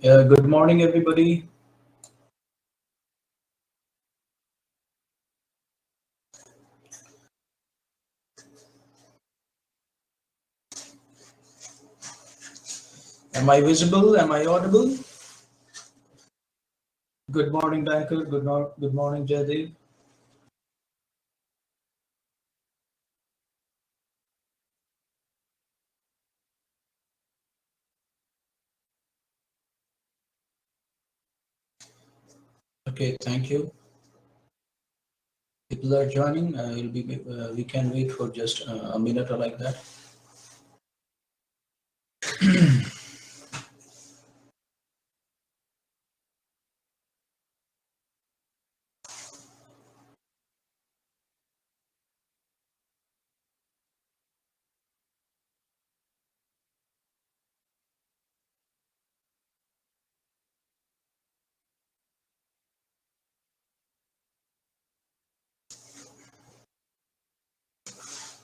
Good morning, everybody. Am I visible? Am I audible? Good morning, Banker. Good morning, Jaydev. Okay, thank you. People are joining. We can wait for just a minute or like that.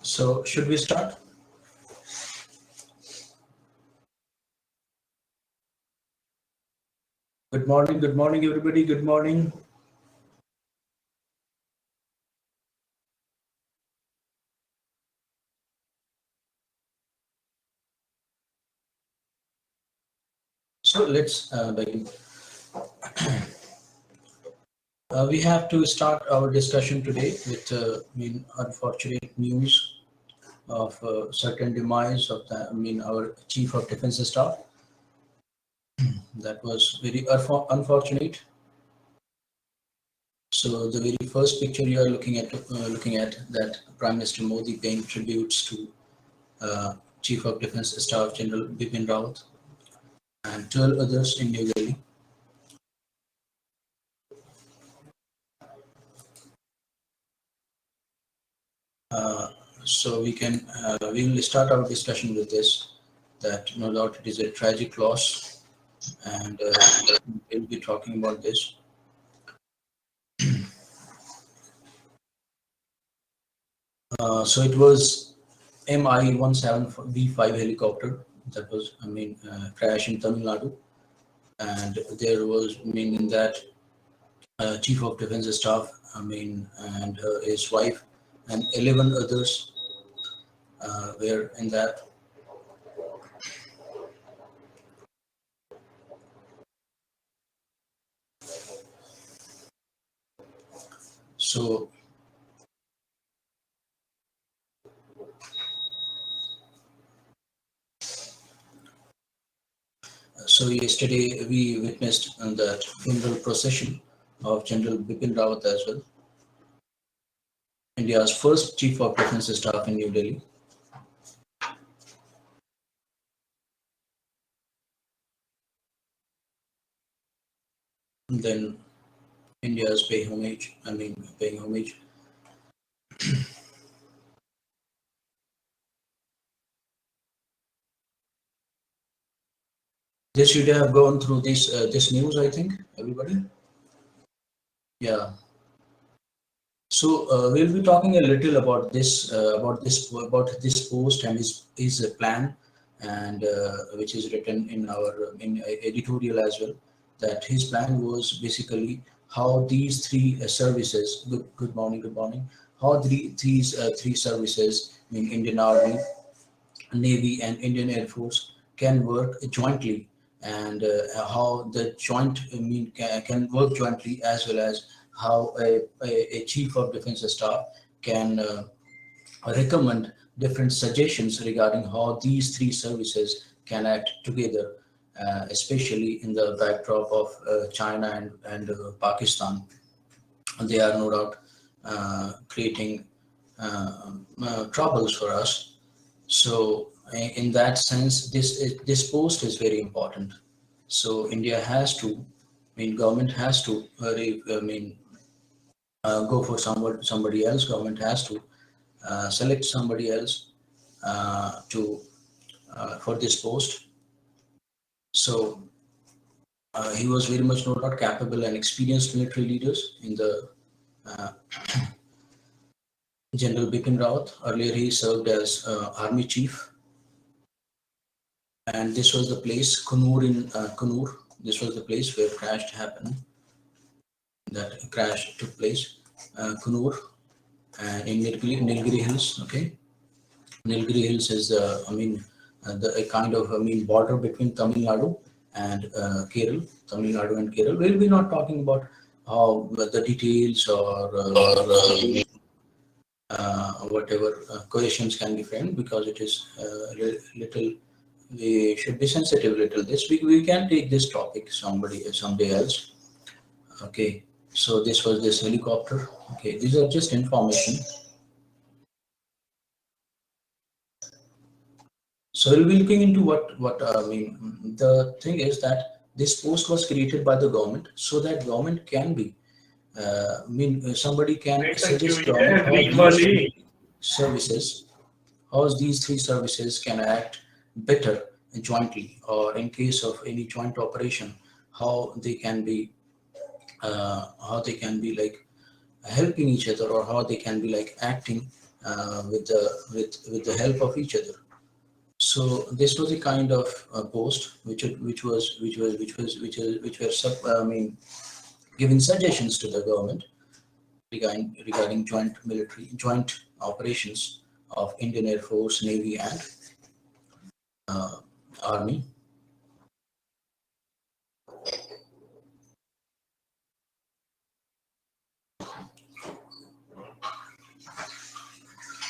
So, should we start? Good morning, everybody. Good morning. So, let's begin. We have to start our discussion today with unfortunate news of certain demise of our Chief of Defense Staff. That was very unfortunate. So the very first picture you are looking at that Prime Minister Modi paying tributes to Chief of Defense Staff General Bipin Rawat and 12 others in New Delhi. So we will start our discussion with this. That no doubt it is a tragic loss, and we'll be talking about this. So it was Mi-17V5 helicopter that was, crash in Tamil Nadu, and there was, in that Chief of Defense Staff, and his wife, and 11 others were in that. So yesterday we witnessed that funeral procession of General Bipin Rawat as well, India's first Chief of Defense Staff in New Delhi. And then India is paying homage. This should have gone through this news, I think, everybody. Yeah. So we'll be talking a little about this post and his plan, and which is written in our editorial as well. That his plan was basically how these three services. Good morning. How these three services, Indian Army, Navy, and Indian Air Force, can work jointly, and how the joint can work jointly, as well as how a Chief of Defense Staff can recommend different suggestions regarding how these three services can act together, especially in the backdrop of China and Pakistan. They are no doubt creating troubles for us. So in that sense, this post is very important. So India has to, government has to, go for somebody else. Government has to select somebody else to for this post. So he was very much no doubt capable and experienced military leaders in the General Bipin Rawat. Earlier he served as army chief, and this was the place Kannur This was the place where crash happened. That crash took place. Kunur in Nilgiri Hills. Okay, Nilgiri Hills is a kind of border between Tamil Nadu and Kerala. Tamil Nadu and Kerala. We'll be not talking about how the details or whatever questions can be framed, because it is little. We should be sensitive little. This we can take this topic someday else. Okay. So this was this helicopter. Okay, these are just information. So we'll be looking into what the thing is that this post was created by the government so that government can be somebody can suggest government how these services, how these three services can act better jointly, or in case of any joint operation, how they can be like helping each other, or how they can be like acting with the help of each other. So this was a kind of post which were giving suggestions to the government regarding joint operations of Indian Air Force, Navy, and Army.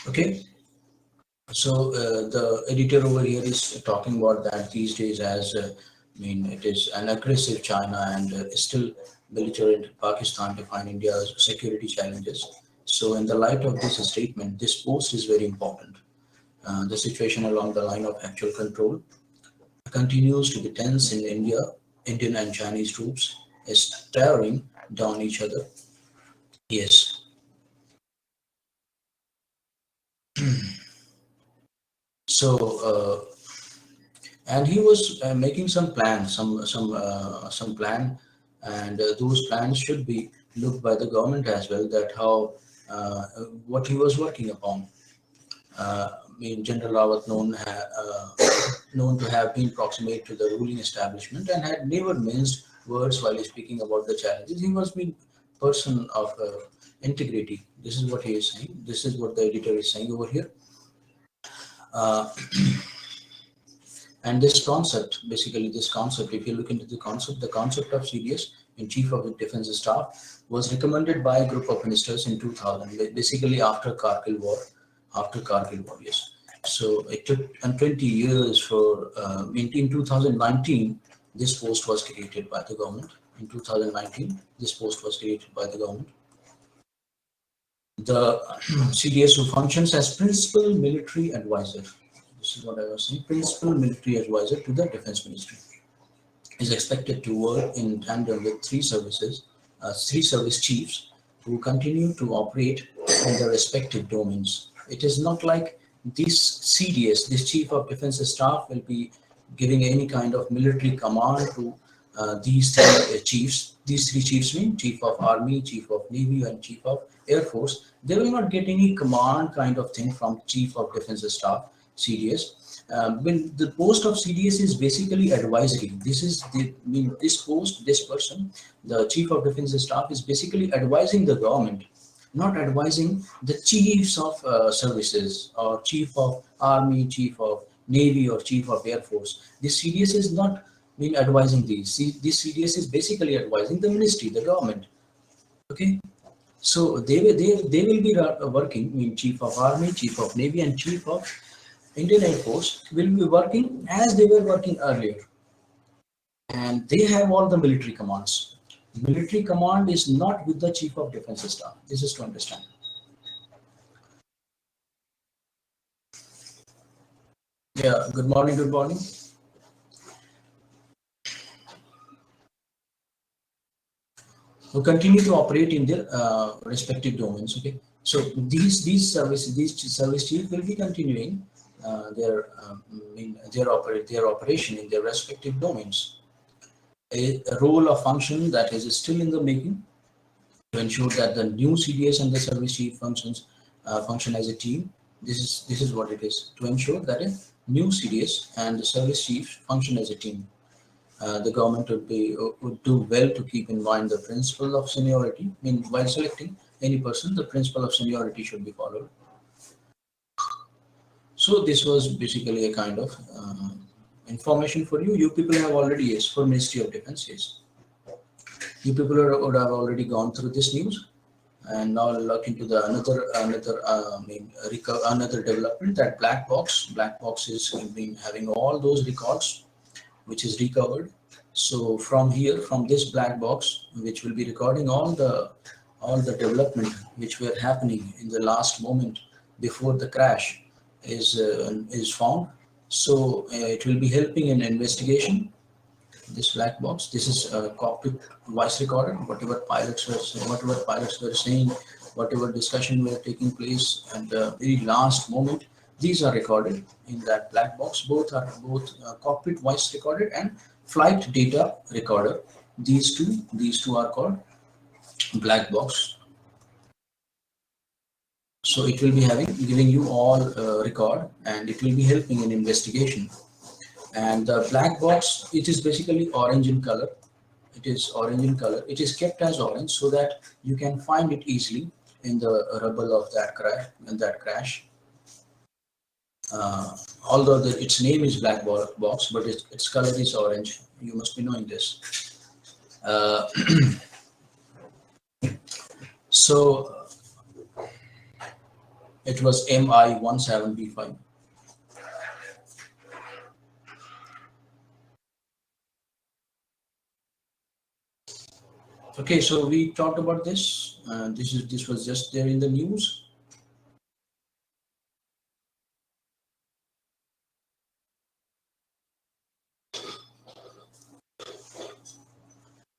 Okay. So the editor over here is talking about that these days, as it is an aggressive China and still belligerent Pakistan define India's security challenges. So in the light of this statement, this post is very important. The situation along the line of actual control continues to be tense in India. Indian and Chinese troops is staring down each other. Yes. So and he was making some plans, some plan, and those plans should be looked by the government as well. That how what he was working upon. General Rawat known to have been proximate to the ruling establishment and had never minced words while speaking about the challenges. He was being person of integrity. This is what he is saying. This is what the editor is saying over here. And this concept, basically this concept, if you look into the concept of CDS in Chief of the Defense Staff was recommended by a group of ministers in 2000, basically after Kargil War. Yes. So it took 20 years for, in 2019, this post was created by the government. In 2019, this post was created by the government. The CDS who functions as principal military advisor. This is what I was saying. Principal military advisor to the Defense Ministry is expected to work in tandem with three service chiefs who continue to operate in their respective domains. It is not like this CDS, this Chief of Defense Staff, will be giving any kind of military command to these three chiefs. These three chiefs mean Chief of Army, Chief of Navy, and Chief of Air Force. They will not get any command kind of thing from Chief of Defense Staff, CDS. When the post of CDS is basically advisory. This person, the Chief of Defense Staff, is basically advising the government, not advising the chiefs of services, or Chief of Army, Chief of Navy, or Chief of Air Force. This CDS is not advising these. This CDS is basically advising the ministry, the government. Okay. So they will be working. Chief of Army, Chief of Navy, and Chief of Indian Air Force will be working as they were working earlier, and they have all the military commands. Military command is not with the Chief of Defense Staff. This is to understand. Yeah. Good morning. Good morning. Who continue to operate in their respective domains. Okay. So these service chiefs will be continuing their operation in their respective domains. A role or function that is still in the making to ensure that the new CDS and the service chief function as a team. This is what it is, to ensure that a new CDS and the service chief function as a team. the government would do well to keep in mind the principle of seniority. I mean, while selecting any person, the principle of seniority should be followed. So this was basically a kind of information for you. You people have already, yes, for Ministry of Defense, yes. You people would have already gone through this news, and now look into the another development, that black box. Black box is been having all those records which is recovered. So from here, from this black box, which will be recording all the development which were happening in the last moment before the crash is found. So it will be helping in investigation. This black box. This is a cockpit voice recorder. Whatever pilots were saying, whatever discussion were taking place at the very last moment, these are recorded in that black box. Both cockpit voice recorder and flight data recorder. These two are called black box. So it will be giving you all record, and it will be helping in investigation. And the black box, it is basically orange in color. It is orange in color. It is kept as orange so that you can find it easily in the rubble of that crash. Although its name is black box, but its color is orange. You must be knowing this. So it was MI17B5. Okay, so we talked about this. This was just there in the news.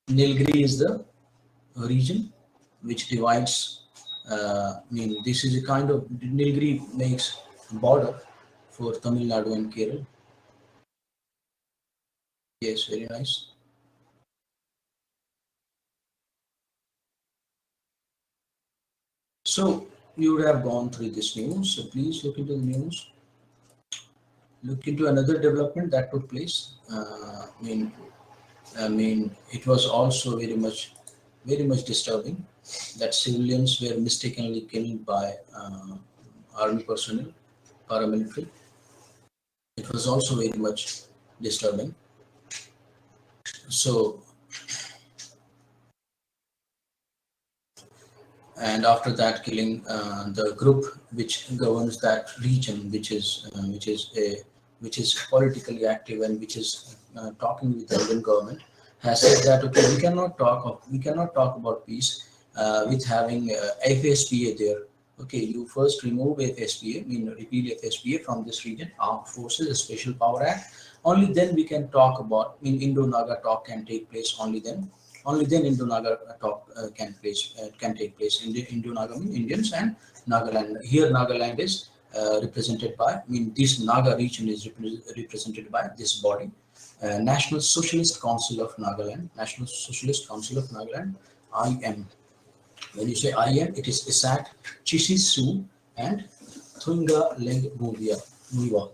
Nilgiri is the region which divides. This is a kind of Nilgiri makes border for Tamil Nadu and Kerala. Yes, very nice. So you would have gone through this news. So please look into the news. Look into another development that took place. It was also very much disturbing that civilians were mistakenly killed by army personnel, paramilitary. It was also very much disturbing. So, and after that killing, the group which governs that region, which is politically active and which is talking with the Indian government, has said that okay, we cannot talk about peace with having FSPA there. Okay, you first remove FSPA, repeal FSPA from this region, Armed Forces Special Power Act. Only then we can talk about, Indo-Naga talk can take place. Only then Indo-Naga talk can take place. Indo-Naga means Indians and Nagaland. Here Nagaland is represented by, this Naga region is represented by this body, National Socialist Council of Nagaland. National Socialist Council of Nagaland, IM. When you say IM, it is Isak Chishisu and Thunga Leng Muiwa.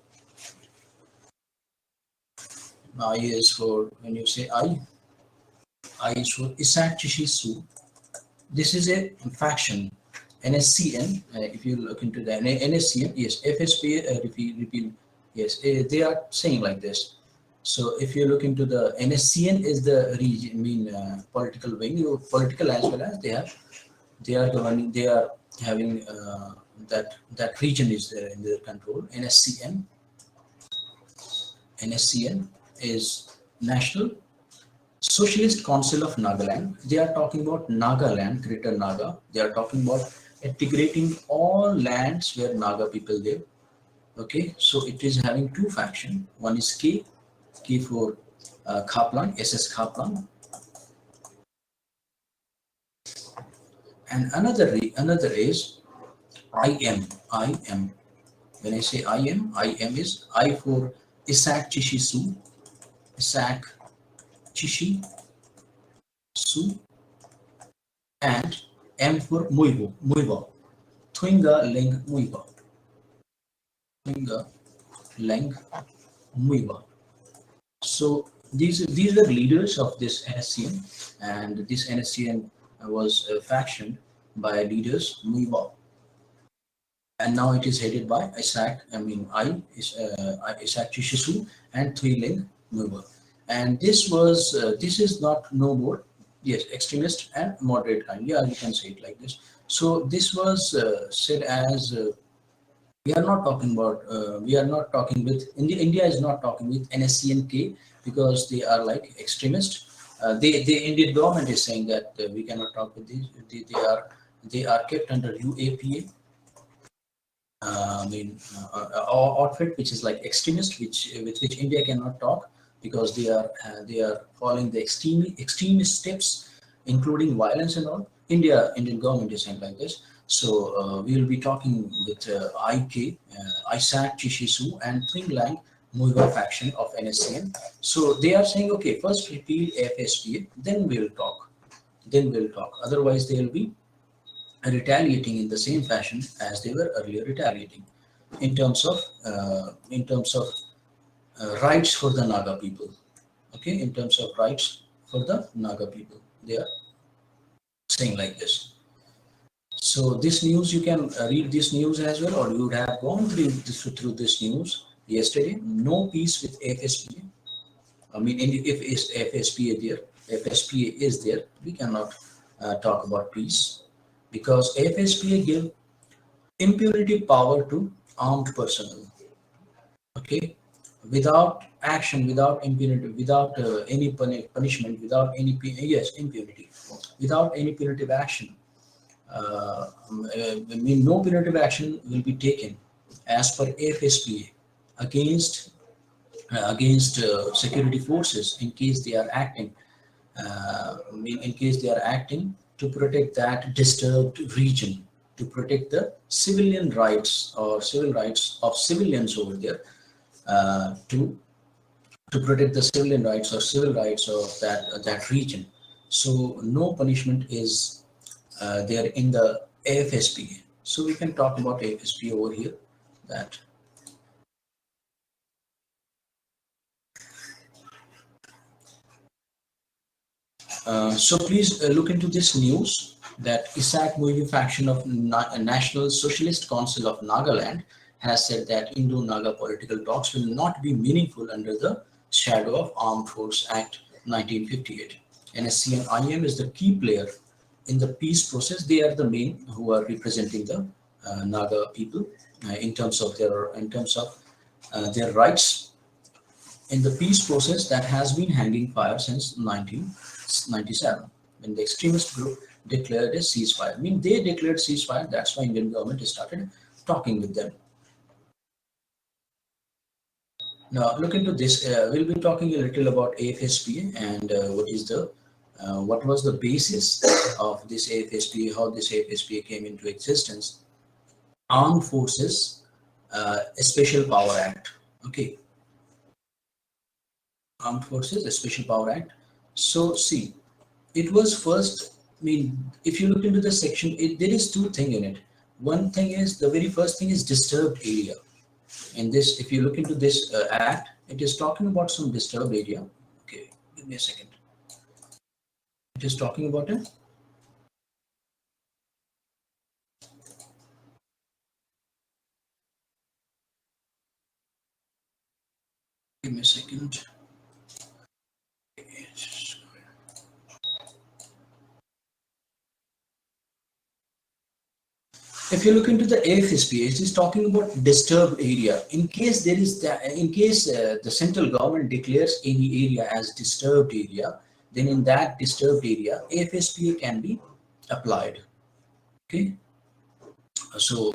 I is for, when you say I is for Isak Chishisu. This is a faction. NSCN, if you look into the NSCN, yes, FSPA, repeal, yes, they are saying like this. So if you look into the NSCN is the region, political wing, political as well as they are governing, they are having that region is there in their control. NSCN is National Socialist Council of Nagaland. They are talking about Nagaland, Greater Naga. They are talking about integrating all lands where Naga people live. Okay, so it is having two factions. One is K for Khaplan, SS Khaplan, and another is IM. When I say IM is I for Isak Chishisu, Isak Chishi Su, and M for Muiva, Twinga Leng Muiva. So these were leaders of this NSCN, and this NSCN was fashioned by leaders Muiwa, and now it is headed by Isaac Chishisu and Thwiling Muiwa. And this is not no more, yes, extremist and moderate kind. Yeah, you can say it like this. So this was said as we are not talking about we are not talking with India is not talking with NSCNK because they are like extremist. The Indian government is saying that we cannot talk with these. They are kept under UAPA. Outfit which is like extremist, which with which India cannot talk because they are following the extremist steps, including violence and all. Indian government is saying like this. So we will be talking with Isaac Chishisu and Twinglang Muiwa faction of NSCN. So they are saying, okay, first repeal FSPA, then we'll talk. Then we'll talk. Otherwise, they will be retaliating in the same fashion as they were earlier retaliating in terms of rights for the Naga people. Okay, in terms of rights for the Naga people, they are saying like this. So this news, you can read this news as well, or you would have gone through this news yesterday. No peace with FSPA. I mean, if is FSPA is there, we cannot talk about peace because FSPA give impunity power to armed personnel. Okay, without action, without impunity, without any punishment, without any impunity, without any punitive action. No punitive action will be taken as per FSPA against security forces in case they are acting to protect that disturbed region, to protect the civilian rights or civil rights of civilians over there, to protect the civilian rights or civil rights of that region. So no punishment is there in the AFSPA. So we can talk about AFSPA over here. That so please look into this news that Isaac Muivi faction of National Socialist Council of Nagaland has said that Indo-Naga political talks will not be meaningful under the shadow of Armed Forces Act 1958. NSC and IM is the key player in the peace process. They are the main who are representing the Naga people in terms of their rights in the peace process that has been hanging fire since 1997, when the extremist group declared a ceasefire. I mean, they declared ceasefire. That's why Indian government started talking with them. Now, look into this. We'll be talking a little about AFSPA and what was the basis of this AFSPA, how this AFSPA came into existence. Armed Forces Special Power Act. Okay. Armed Forces Special Power Act. So see, it was first, I mean, if you look into the section, there is two things in it. One thing is, the very first thing is disturbed area. In this, if you look into this act, it is talking about some disturbed area. Okay, give me a second. It is talking about it. Give me a second. If you look into the AFSPA, it is talking about disturbed area. In case the central government declares any area as disturbed area, then in that disturbed area, AFSPA can be applied. Okay, so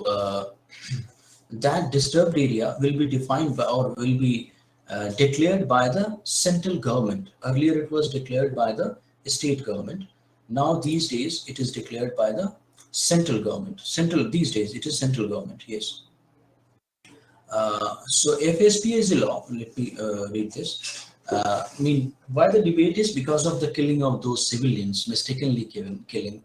that disturbed area will be defined by or will be declared by the central government. Earlier, it was declared by the state government. Now, these days, it is declared by the central government. These days, it is central government. Yes. So FSPA is a law. Let me read this. I mean, why the debate is because of the killing of those civilians, mistakenly killing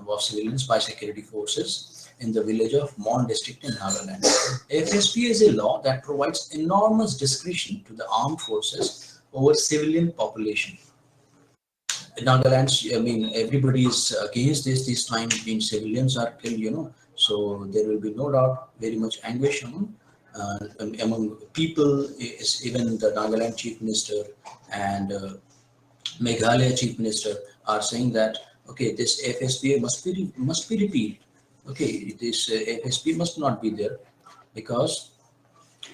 of civilians by security forces in the village of Mon district in Nagaland. FSPA is a law that provides enormous discretion to the armed forces over civilian population. Nagaland, I mean, everybody is against this time. Being civilians are killed, so there will be no doubt very much anguish among people. Is even the Nagaland chief minister and Meghalaya chief minister are saying that okay, this FSPA must be repealed. Okay, this FSP must not be there because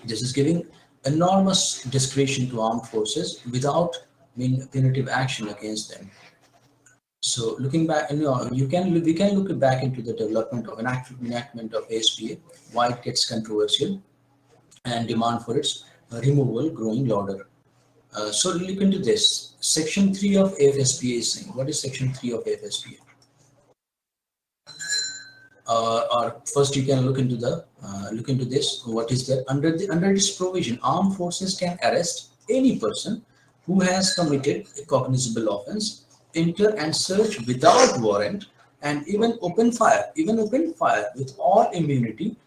this is giving enormous discretion to armed forces without punitive action against them. So looking back, we can look back into the development of enactment of ASPA, why it gets controversial, and demand for its removal growing louder. So look into this. Section 3 of AFSPA is saying, what is Section 3 of AFSPA? Or first you can look into this. What is that? Under this provision, armed forces can arrest any person who has committed a cognizable offense, enter and search without warrant, and even open fire with all immunity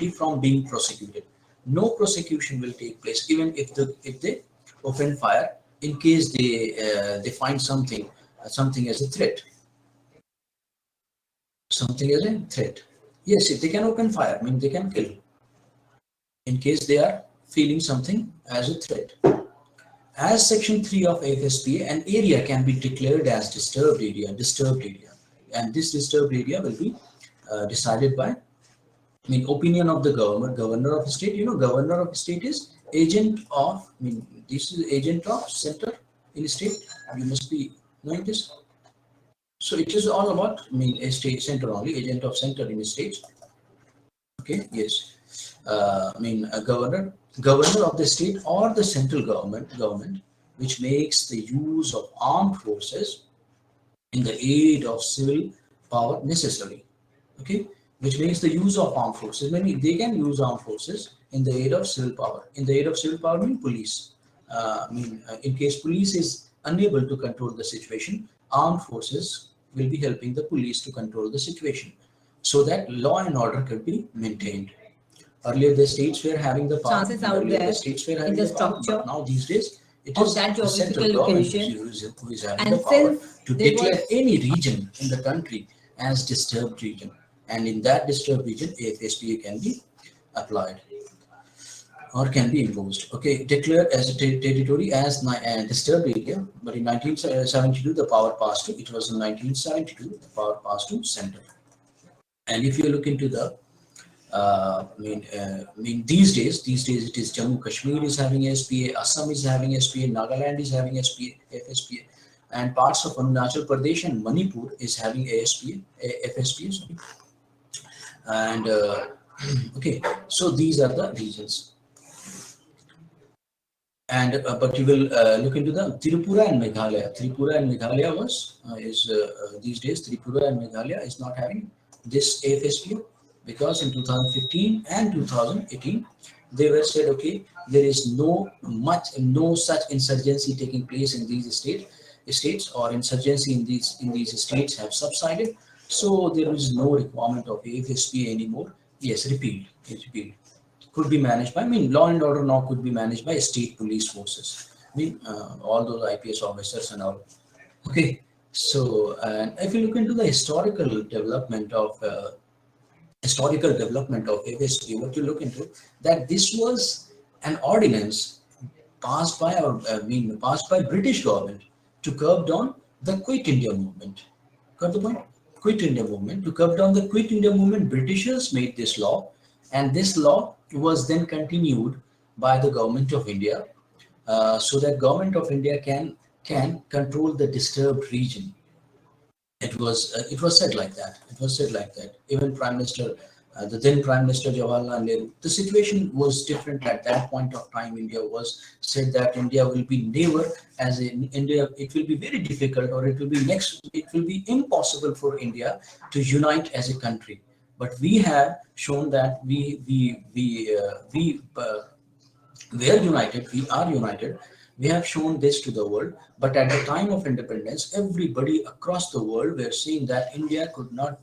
from being prosecuted. No prosecution will take place even if they open fire in case they find something as a threat. Something as a threat. Yes, if they can open fire, they can kill in case they are feeling something as a threat. As Section 3 of AFSPA, an area can be declared as disturbed area, and this disturbed area will be decided by opinion of the governor of the state. Governor of the state is agent of, this is agent of center in the state. You must be knowing this. So it is all about a state center only, agent of center in the states. Okay, yes. A governor of the state or the central government, which makes the use of armed forces in the aid of civil power necessary. Okay, which makes the use of armed forces. They can use armed forces in the aid of civil power. In the aid of civil power, police. In case police is unable to control the situation, armed forces will be helping the police to control the situation so that law and order could be maintained. Earlier, the states were having the power. Chances out there in the structure but now these days, it of is that the central geographical government location. who is having And the power since to there declare was- any region in the country as disturbed region. And in that disturbed region, AFSPA can be applied or can be imposed. Okay, declared as a territory as a disturbed area, but in 1972 the power passed to, it was in 1972 the power passed to center. And if you look into the these days it is Jammu Kashmir is having SPA, Assam is having SPA, Nagaland is having SPA, FSPA, and parts of Arunachal Pradesh and Manipur is having FSPA. Sorry. And okay, so these are the regions. And but you will look into the Tripura and Meghalaya. Tripura and Meghalaya these days Tripura and Meghalaya is not having this AFSPA because in 2015 and 2018 they were said okay, there is no such insurgency taking place in these states, or insurgency in these states have subsided, so there is no requirement of AFSPA anymore. Yes, repealed. Could be managed by, law and order now could be managed by state police forces. All those IPS officers and all. Okay, so and if you look into the historical development of AFSP, what you look into that this was an ordinance passed by British government to curb down the Quit India movement. Got the point? Quit India movement. To curb down the Quit India movement, Britishers made this law, and this law was then continued by the government of India, so that government of India can control the disturbed region. It was said like that. Even the then Prime Minister Jawaharlal Nehru. The situation was different at that point of time. India was said that India will be never as in India. It will be very difficult, or it will be impossible for India to unite as a country. But we have shown that we are united. We have shown this to the world. But at the time of independence, everybody across the world were saying that India could not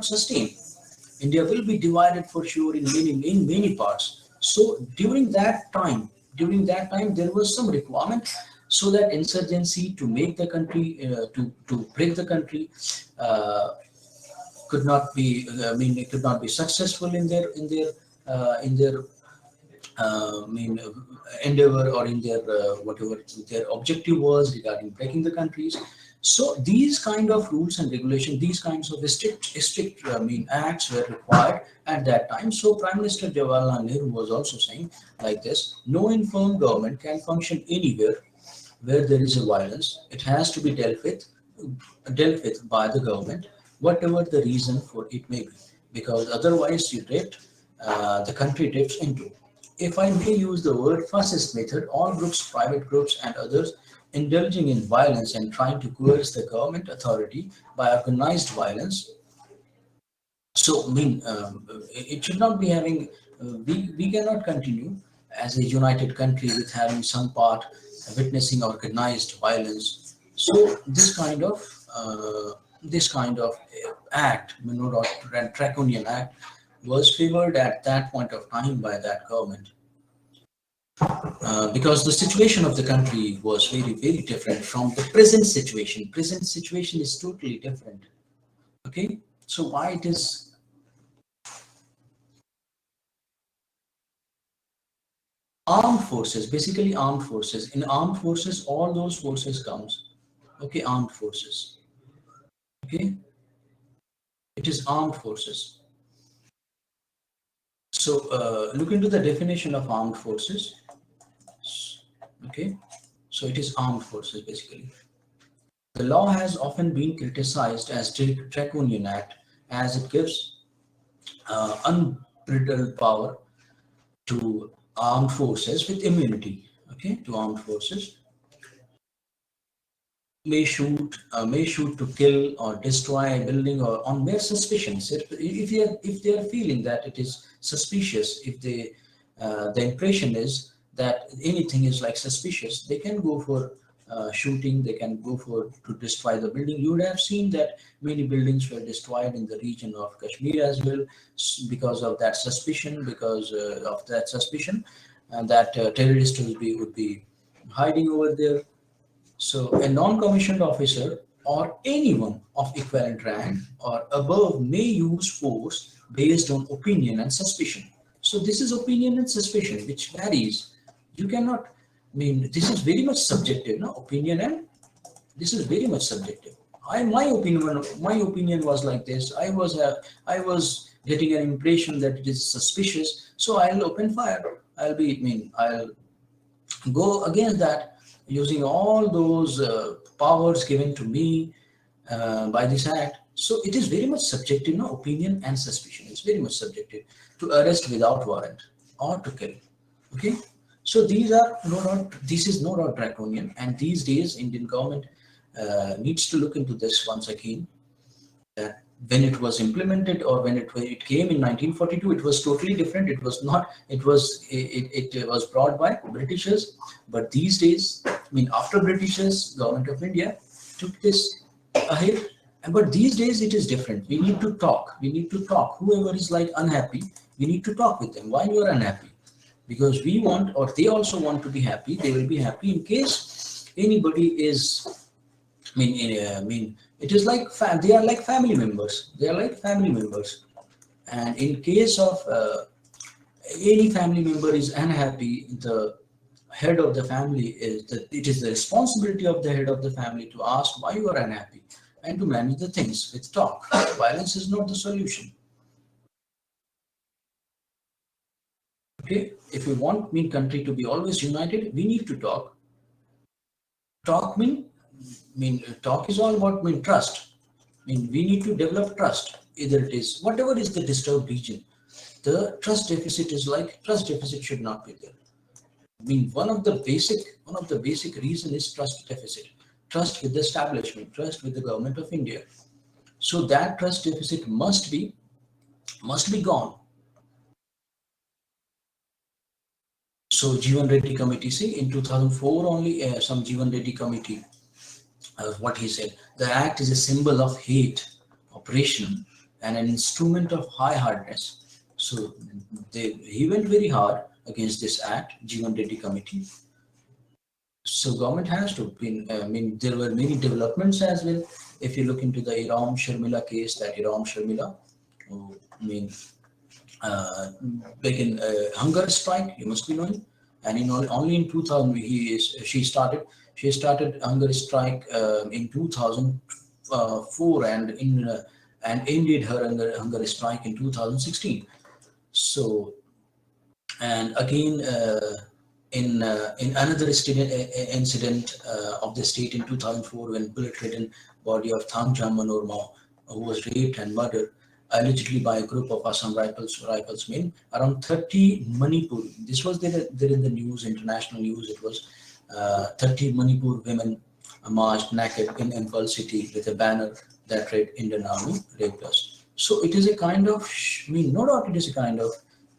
sustain. India will be divided for sure in many parts. So during that time, there was some requirement so that insurgency to make the country to break the country uh, could not be. I mean, it could not be successful in their endeavor or in their whatever their objective was regarding breaking the countries. So these kind of rules and regulation, these kinds of strict acts were required at that time. So Prime Minister Jawaharlal Nehru was also saying like this: no informed government can function anywhere where there is a violence. It has to be dealt with by the government, whatever the reason for it may be, because otherwise the country drifts into, if I may use the word fascist method, all groups, private groups and others indulging in violence and trying to coerce the government authority by organized violence. So, it should not be having, we cannot continue as a united country with having some part witnessing organized violence. So, this kind of act, draconian act, was favored at that point of time by that government. Because the situation of the country was very, very different from the present situation. Present situation is totally different. Okay, so why it is armed forces, basically armed forces. In armed forces, all those forces comes. Okay, armed forces. Okay, it is armed forces. So look into the definition of armed forces. Okay, so it is armed forces basically. The law has often been criticized as draconian act as it gives unbridled power to armed forces with immunity. Okay, to armed forces may shoot to kill or destroy a building or on mere suspicions. If they are feeling that it is suspicious, if they the impression is that anything is like suspicious, they can go for shooting. They can go for to destroy the building. You would have seen that many buildings were destroyed in the region of Kashmir as well, because of that suspicion. And that terrorists would be hiding over there. So, a non-commissioned officer or anyone of equivalent rank or above may use force based on opinion and suspicion. So, this is opinion and suspicion, which varies. You cannot, this is very much subjective, no? Opinion and this is very much subjective. My opinion was like this. I was getting an impression that it is suspicious, so I'll open fire. I'll go against that using all those powers given to me by this act. So it is very much subjective, no? Opinion and suspicion. It's very much subjective to arrest without warrant or to kill. Okay. So these are no doubt, this is no doubt draconian, and these days Indian government needs to look into this once again. That when it was implemented or when it came in 1942, it was totally different. It was not. It was brought by Britishers, but these days, after Britishers, government of India took this ahead. But these days it is different. We need to talk. We need to talk. Whoever is like unhappy, we need to talk with them. Why you are unhappy? Because we want, or they also want to be happy. They will be happy in case anybody is. It is like they are like family members. They are like family members, and in case of any family member is unhappy, the head of the family it is the responsibility of the head of the family to ask why you are unhappy and to manage the things with talk. Violence is not the solution. Okay, if we want country to be always united, we need to talk. Talk talk is all about trust. We need to develop trust. Either it is whatever is the disturbed region, the trust deficit is like trust deficit should not be there. One of the basic reason is trust deficit. Trust with the establishment, trust with the government of India. So that trust deficit must be gone. So Jeevan Reddy committee, see in 2004 only some Jeevan Reddy committee, what he said, the act is a symbol of hate, oppression, and an instrument of high hardness. So he went very hard against this act, Jeevan Reddy committee. So government has to be, I mean, there were many developments as well. If you look into the Iram Sharmila case, that Iram Sharmila, who, I mean, back in hunger strike, you must be knowing, and only in 2000 she started hunger strike in 2004 and ended her hunger strike in 2016. So, and again in another incident of the state in 2004, when bullet-ridden body of Thangjam Manorma, who was raped and murdered allegedly by a group of Assam riflesmen, around 30 Manipur. This was there in the news, international news. It was 30 Manipur women marched naked in Imphal city with a banner that read "Indian Army raped us." So it is a kind of, I mean, no doubt it is a kind of,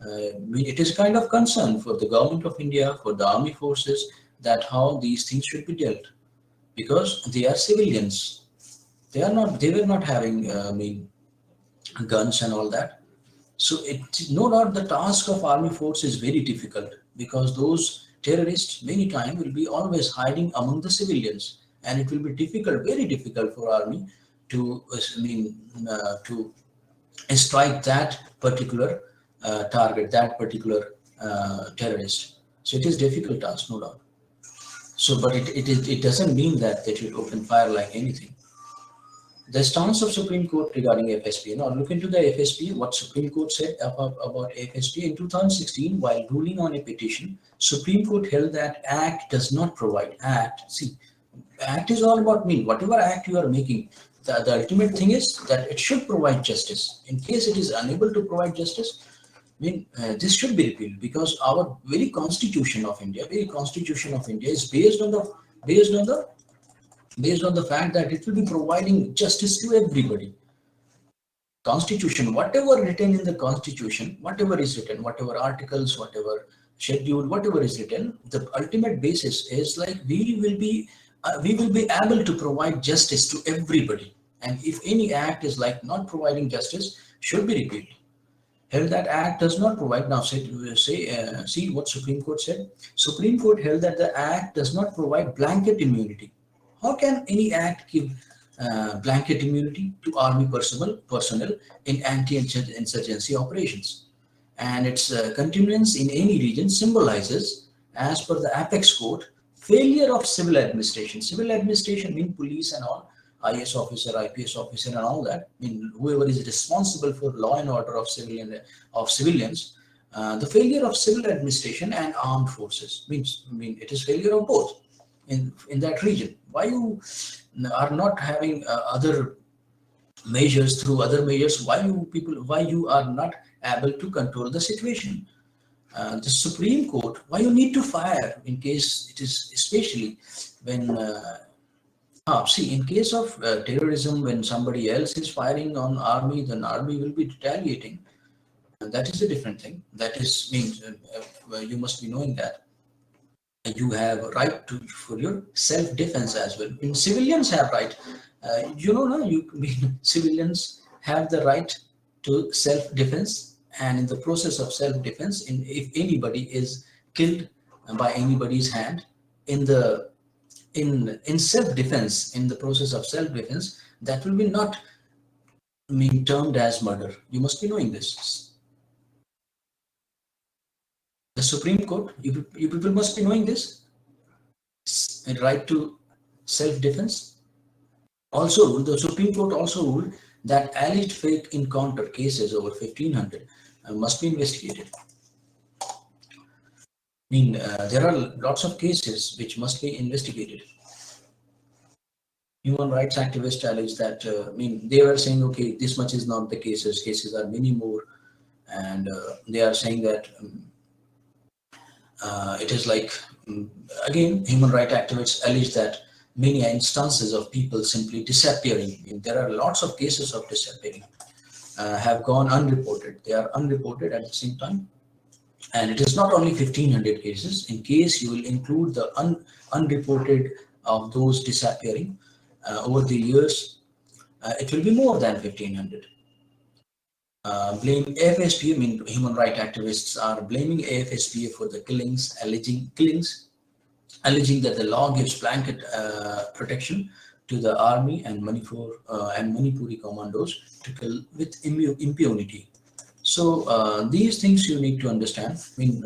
it is a kind of concern for the government of India, for the army forces, that how these things should be dealt, because they are civilians. They are not. They were not having, I mean, guns and all that. So no doubt the task of army force is very difficult, because those terrorists many times will be always hiding among the civilians, and it will be difficult, very difficult for army to, I mean, to strike that particular target, that particular terrorist. So it is difficult task, no doubt. So, but it doesn't mean that they should open fire like anything. The stance of Supreme Court regarding FSP. Now look into the FSP, what Supreme Court said about FSP in 2016 while ruling on a petition. Supreme Court held that Act does not provide, Act is all about whatever act you are making, the ultimate thing is that it should provide justice. In case it is unable to provide justice, this should be repealed, because our very constitution of India is based on the fact that it will be providing justice to everybody. Constitution, whatever written in the constitution, whatever is written, whatever articles, whatever schedule, whatever is written, the ultimate basis is like we will be able to provide justice to everybody. And if any act is like not providing justice, should be repealed. Held that act does not provide. Now see what Supreme Court said. Supreme Court held that the act does not provide blanket immunity. How can any act give blanket immunity to army personnel in anti-insurgency operations? And its continuance in any region symbolizes, as per the Apex Court, failure of civil administration. Civil administration means police and all, IAS officer, IPS officer, and all that. Whoever is responsible for law and order of civilians. The failure of civil administration and armed forces means, it is failure of both in that region. Why you are not having other measures, why you are not able to control the situation? The Supreme Court, why you need to fire in case it is, especially when in case of terrorism, when somebody else is firing on army, then army will be retaliating. That is a different thing. That is means you must be knowing that you have a right for your self-defense as well. Civilians have right. Civilians have the right to self-defense, and in the process of self-defense, if anybody is killed by anybody's hand in self-defense, in the process of self-defense, that will be not termed as murder. You must be knowing this. The Supreme Court, you people must be knowing this. Right to self-defense. Also, the Supreme Court also ruled that alleged fake encounter cases over 1,500 must be investigated. There are lots of cases which must be investigated. Human rights activists allege that, they were saying, okay, this much is not the cases. Cases are many more, and they are saying that it is like, again, human rights activists allege that many instances of people simply disappearing. There are lots of cases of disappearing have gone unreported. They are unreported at the same time. And it is not only 1,500 cases. In case you will include the unreported of those disappearing over the years, it will be more than 1,500. blame AFSPA. I mean, human rights activists are blaming AFSPA for the killings, alleging that the law gives blanket protection to the army and Manipuri commandos to kill with impunity. So these things you need to understand. I mean,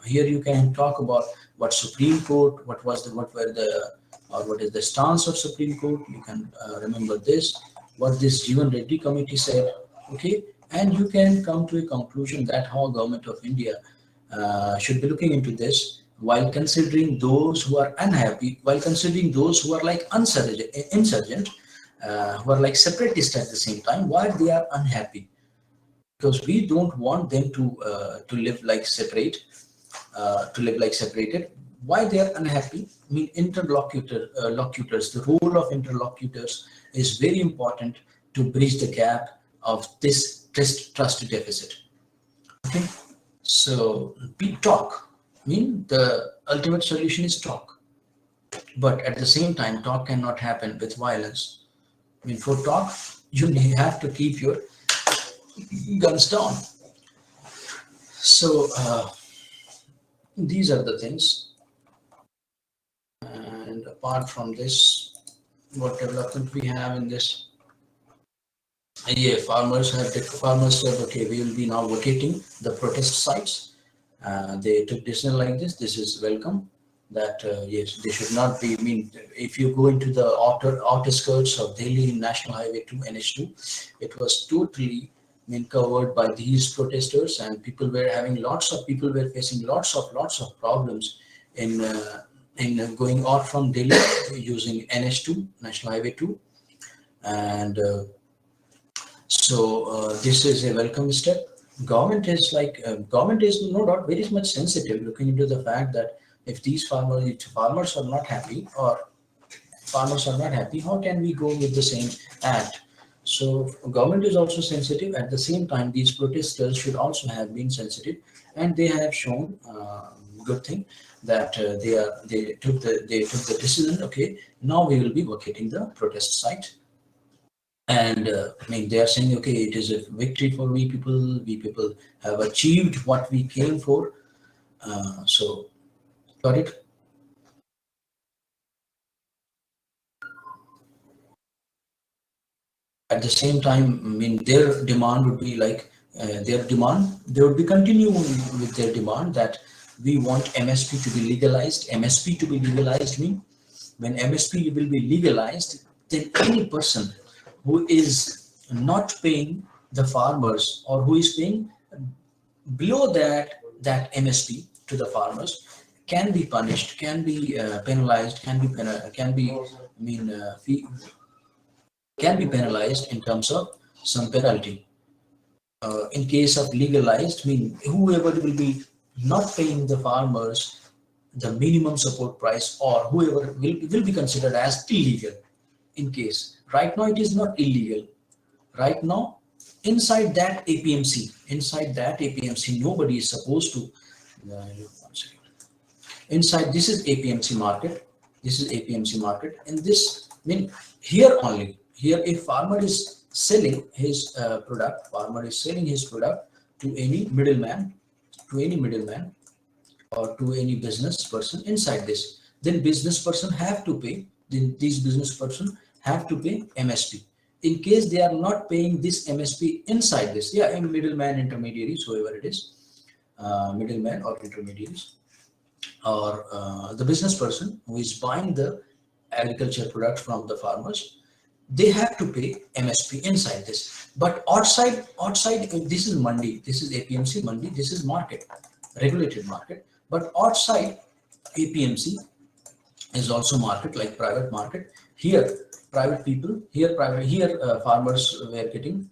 here you can talk about what Supreme Court, what is the stance of Supreme Court. You can remember this, what this Jeevan Reddy committee said, okay, and you can come to a conclusion that how government of India should be looking into this while considering those who are unhappy, while considering those who are like insurgent, who are like separatists at the same time, why they are unhappy, because we don't want them to live like separated. Why they are unhappy? I mean, locutors. The role of interlocutors is very important to bridge the gap of this trust deficit. Okay, so we talk. I mean, the ultimate solution is talk, but at the same time, talk cannot happen with violence. I mean, for talk, you have to keep your guns down. So these are the things. And apart from this, what development we have in this? Yeah, farmers said, okay, we will be now vacating the protest sites. They took decision like this. This is welcome. That yes, they should not be. I mean, if you go into the outer skirts of Delhi National Highway 2 NH2, it was totally covered by these protesters, and people were facing lots of problems in going out from Delhi using NH2 National Highway 2, and so this is a welcome step. Government is no doubt very much sensitive, looking into the fact that if farmers are not happy, how can we go with the same act? So government is also sensitive. At the same time, these protesters should also have been sensitive, and they have shown good thing that they took the decision. Okay, now we will be vacating the protest site. And I mean, they are saying, okay, it is a victory for we people. We people have achieved what we came for. So, got it? At the same time, I mean, their demand would be like they would be continuing with their demand that we want MSP to be legalized. MSP to be legalized mean when MSP will be legalized, then any person who is not paying the farmers or who is paying below that MSP to the farmers can be punished, can be penalized, can be penalized in terms of some penalty. In case of legalized, I mean, whoever will be not paying the farmers the minimum support price, or whoever will be considered as illegal. In case right now it is not illegal. Right now, inside that APMC, nobody is supposed to. Inside this is APMC market. This is APMC market, and this I mean here only. Here, if farmer is selling his product, to any middleman, or to any business person inside this, then business person have to pay. Then these business person have to pay MSP. In case they are not paying this MSP inside this, yeah, in middleman, intermediaries, whoever it is, middleman or intermediaries, or the business person who is buying the agriculture product from the farmers, they have to pay MSP inside this. But outside, this is mandi, this is APMC mandi, this is market, regulated market. But outside APMC is also market, like private market. Here, farmers were getting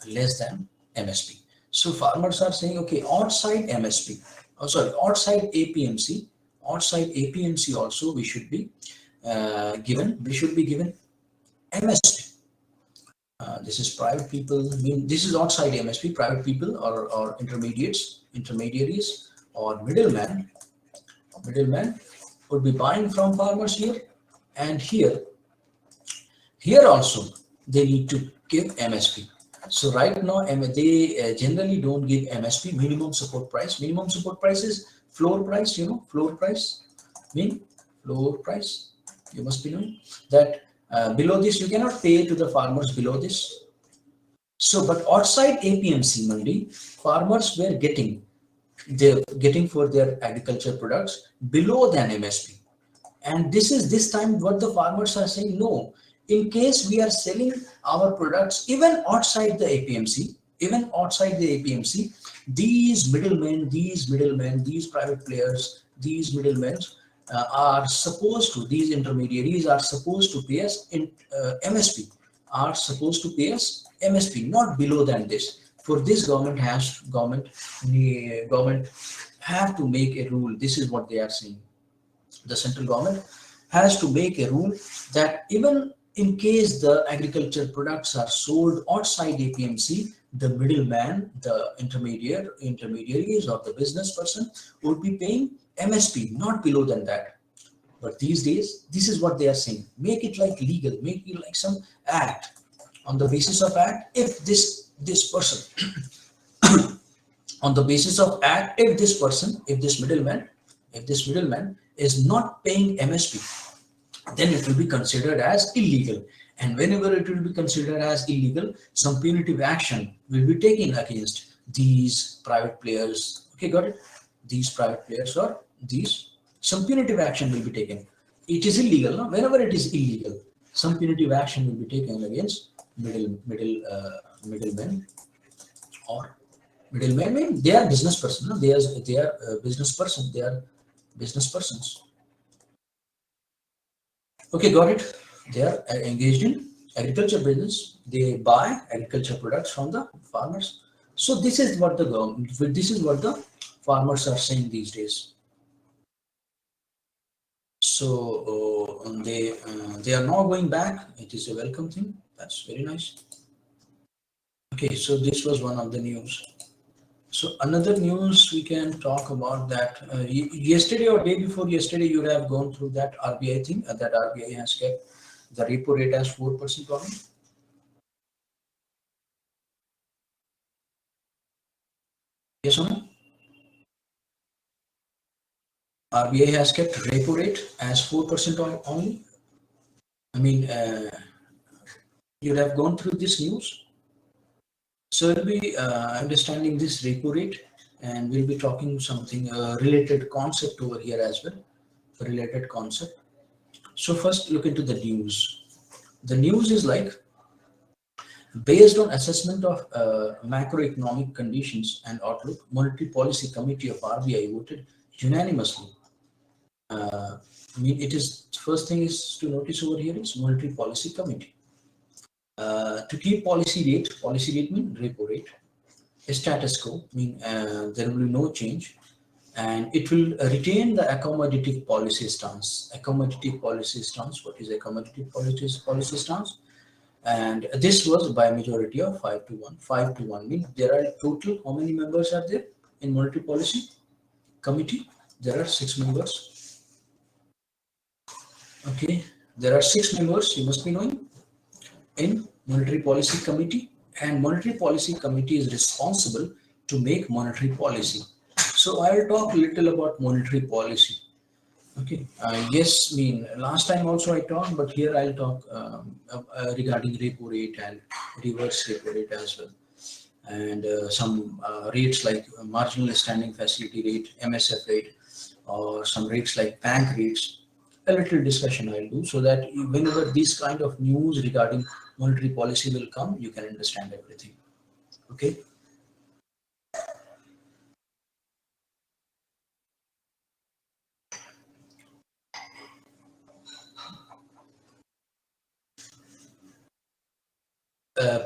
less than MSP. So farmers are saying, okay, outside MSP, outside APMC also we should be given MSP. This is private people. I mean, this is outside MSP. Private people or intermediaries, or middleman would be buying from farmers here, and here also they need to give MSP. So right now, they generally don't give MSP, minimum support price. Minimum support price is floor price, floor price, mean floor price. You must be knowing that below this, you cannot pay to the farmers below this. So, but outside APMC Mandi, farmers were they're getting for their agriculture products below than MSP. And this time what the farmers are saying, no, in case we are selling our products even outside the APMC, these private players, these middlemen these intermediaries are supposed to pay us in MSP, are supposed to pay us MSP, not below than this. For this, government have to make a rule. This is what they are saying. The central government has to make a rule that even in case the agriculture products are sold outside APMC, the middleman, the intermediaries or the business person would be paying MSP, not below than that. But these days, this is what they are saying. Make it like legal, make it like some act. On the basis of act, if this person, on the basis of act, if this middleman is not paying MSP, then it will be considered as illegal. And whenever it will be considered as illegal, some punitive action will be taken against these private players. Okay, got it? These private players or some punitive action will be taken. It is illegal. No? Whenever it is illegal, some punitive action will be taken against middlemen or middlemen. Mean they are business person. No? They are business person. They are business persons. Okay, got it. They are engaged in agriculture business. They buy agriculture products from the farmers. So this is what the farmers are saying these days. So they are now going back. It is a welcome thing. That's very nice. Okay, so this was one of the news. So another news we can talk about that yesterday or day before yesterday, you would have gone through that RBI thing, that RBI has kept the repo rate as 4% only. Yes or no? RBI has kept repo rate as 4% only. I mean, you would have gone through this news. So we'll be understanding this repo rate, and we'll be talking something related concept over here as well, related concept. So first look into the news. The news is like, based on assessment of macroeconomic conditions and outlook, Monetary Policy Committee of RBI voted unanimously. I mean, it is first thing is to notice over here is Monetary Policy Committee. To keep policy rate mean repo rate, status quo mean there will be no change, and it will retain the accommodative policy stance. Accommodative policy stance. What is accommodative policy stance? And this was by majority of 5 to 1. 5 to 1 means there are total, how many members are there in Monetary Policy Committee? There are 6 members. Okay, there are 6 members, you must be knowing, in Monetary Policy Committee, and Monetary Policy Committee is responsible to make monetary policy. So I'll talk a little about monetary policy. Okay, yes, mean last time also I talked, but here I'll talk regarding repo rate and reverse repo rate as well, and some rates like marginal standing facility rate, MSF rate, or some rates like bank rates. A little discussion I'll do, so that whenever this kind of news regarding monetary policy will come, you can understand everything. Okay.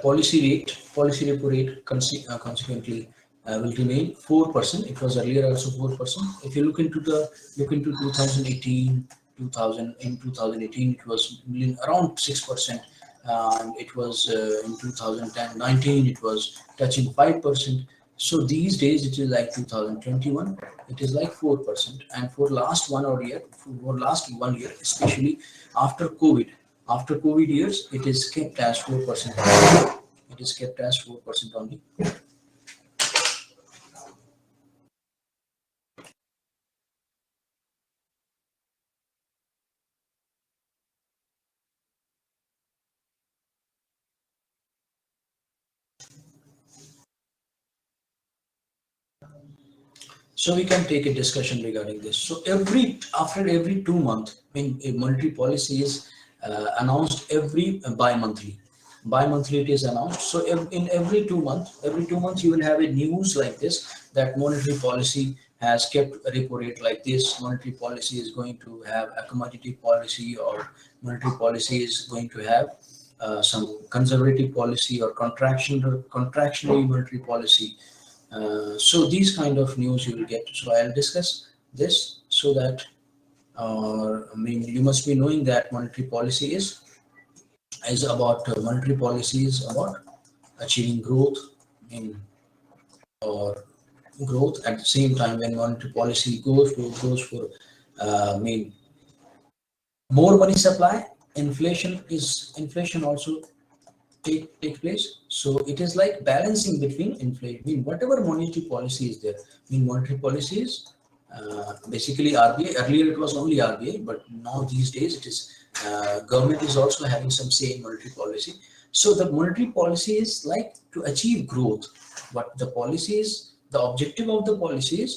Policy repo rate consequently will remain 4%. It was earlier also 4%. If you look into 2018, in 2018 it was around 6%, and it was in 2019 it was touching 5%. So these days it is like 2021, it is like 4%, and for last 1 year, especially after COVID years, it is kept as 4%. It it is kept as 4% only. So we can take a discussion regarding this. So after every 2 months, when a monetary policy is announced bi-monthly. Bi-monthly it is announced. So in every 2 months you will have a news like this, that monetary policy has kept a repo rate like this. Monetary policy is going to have a commodity policy, or monetary policy is going to have some conservative policy or contractionary monetary policy. So these kind of news you will get. So I'll discuss this so that, I mean, you must be knowing that monetary policy is about achieving growth in or growth at the same time. When monetary policy goes for I mean, more money supply, inflation also take place. So it is like balancing between inflation. I mean, whatever monetary policy is there. I mean, monetary policy is basically RBI. Earlier it was only RBI, but now these days it is government is also having some say in monetary policy. So the monetary policy is like to achieve growth. But the objective of the policy is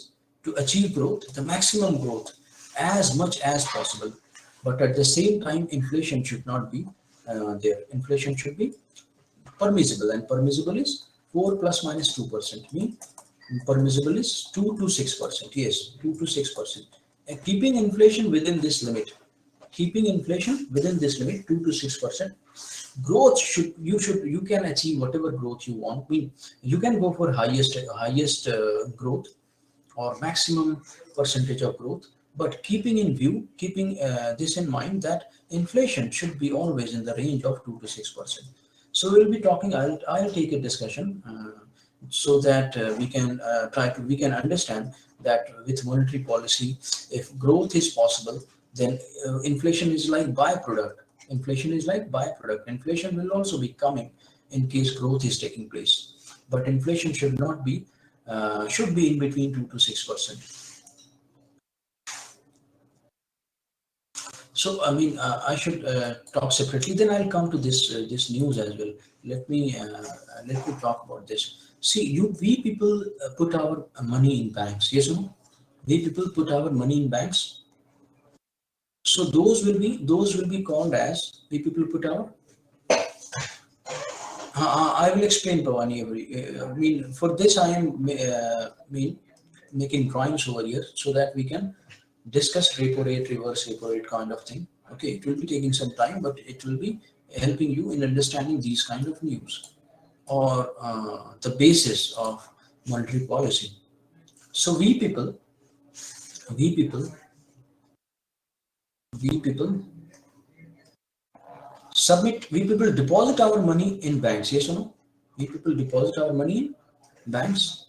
to achieve growth, the maximum growth, as much as possible. But at the same time, inflation should not be there. Inflation should be permissible, and permissible is 4 plus minus 2%. Mean permissible is 2 to 6%. Yes, 2 to 6%. And keeping inflation within this limit, 2 to 6%. Growth you can achieve whatever growth you want. I mean, you can go for highest growth or maximum percentage of growth, but keeping this in mind, that inflation should be always in the range of 2 to 6%. So we'll be talking. I'll take a discussion so that we can understand that with monetary policy, if growth is possible, then inflation is like byproduct. Inflation will also be coming in case growth is taking place, but inflation should not be should be in between 2 to 6%. So I mean, I should talk separately. Then I'll come to this news as well. Let me talk about this. See, we people put our money in banks. Yes or no? We people put our money in banks. So those will be called as we people put our. I will explain, Pavani. I mean, for this I am making drawings over here so that we can discuss repo rate, reverse repo rate kind of thing. Okay, it will be taking some time, but it will be helping you in understanding these kind of news or the basis of monetary policy. So we people deposit our money in banks. Yes or no? We people deposit our money in banks.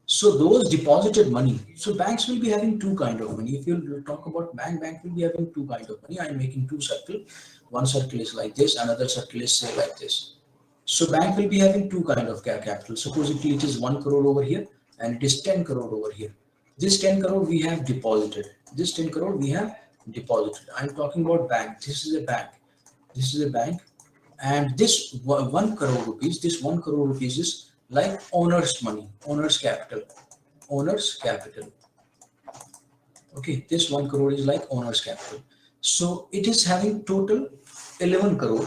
So those deposited money, so banks will be having two kind of money. If you talk about bank will be having two kind of money. I am making two circles. One circle is like this, another circle is say like this. So bank will be having two kind of capital. Supposedly it is 1 crore over here and it is 10 crore over here. This 10 crore we have deposited. This 10 crore we have deposited. I'm talking about bank. This is a bank. This is a bank. And this 1 crore rupees, is like owner's money, owner's capital. Okay, this 1 crore is like owner's capital. So it is having total 11 crore,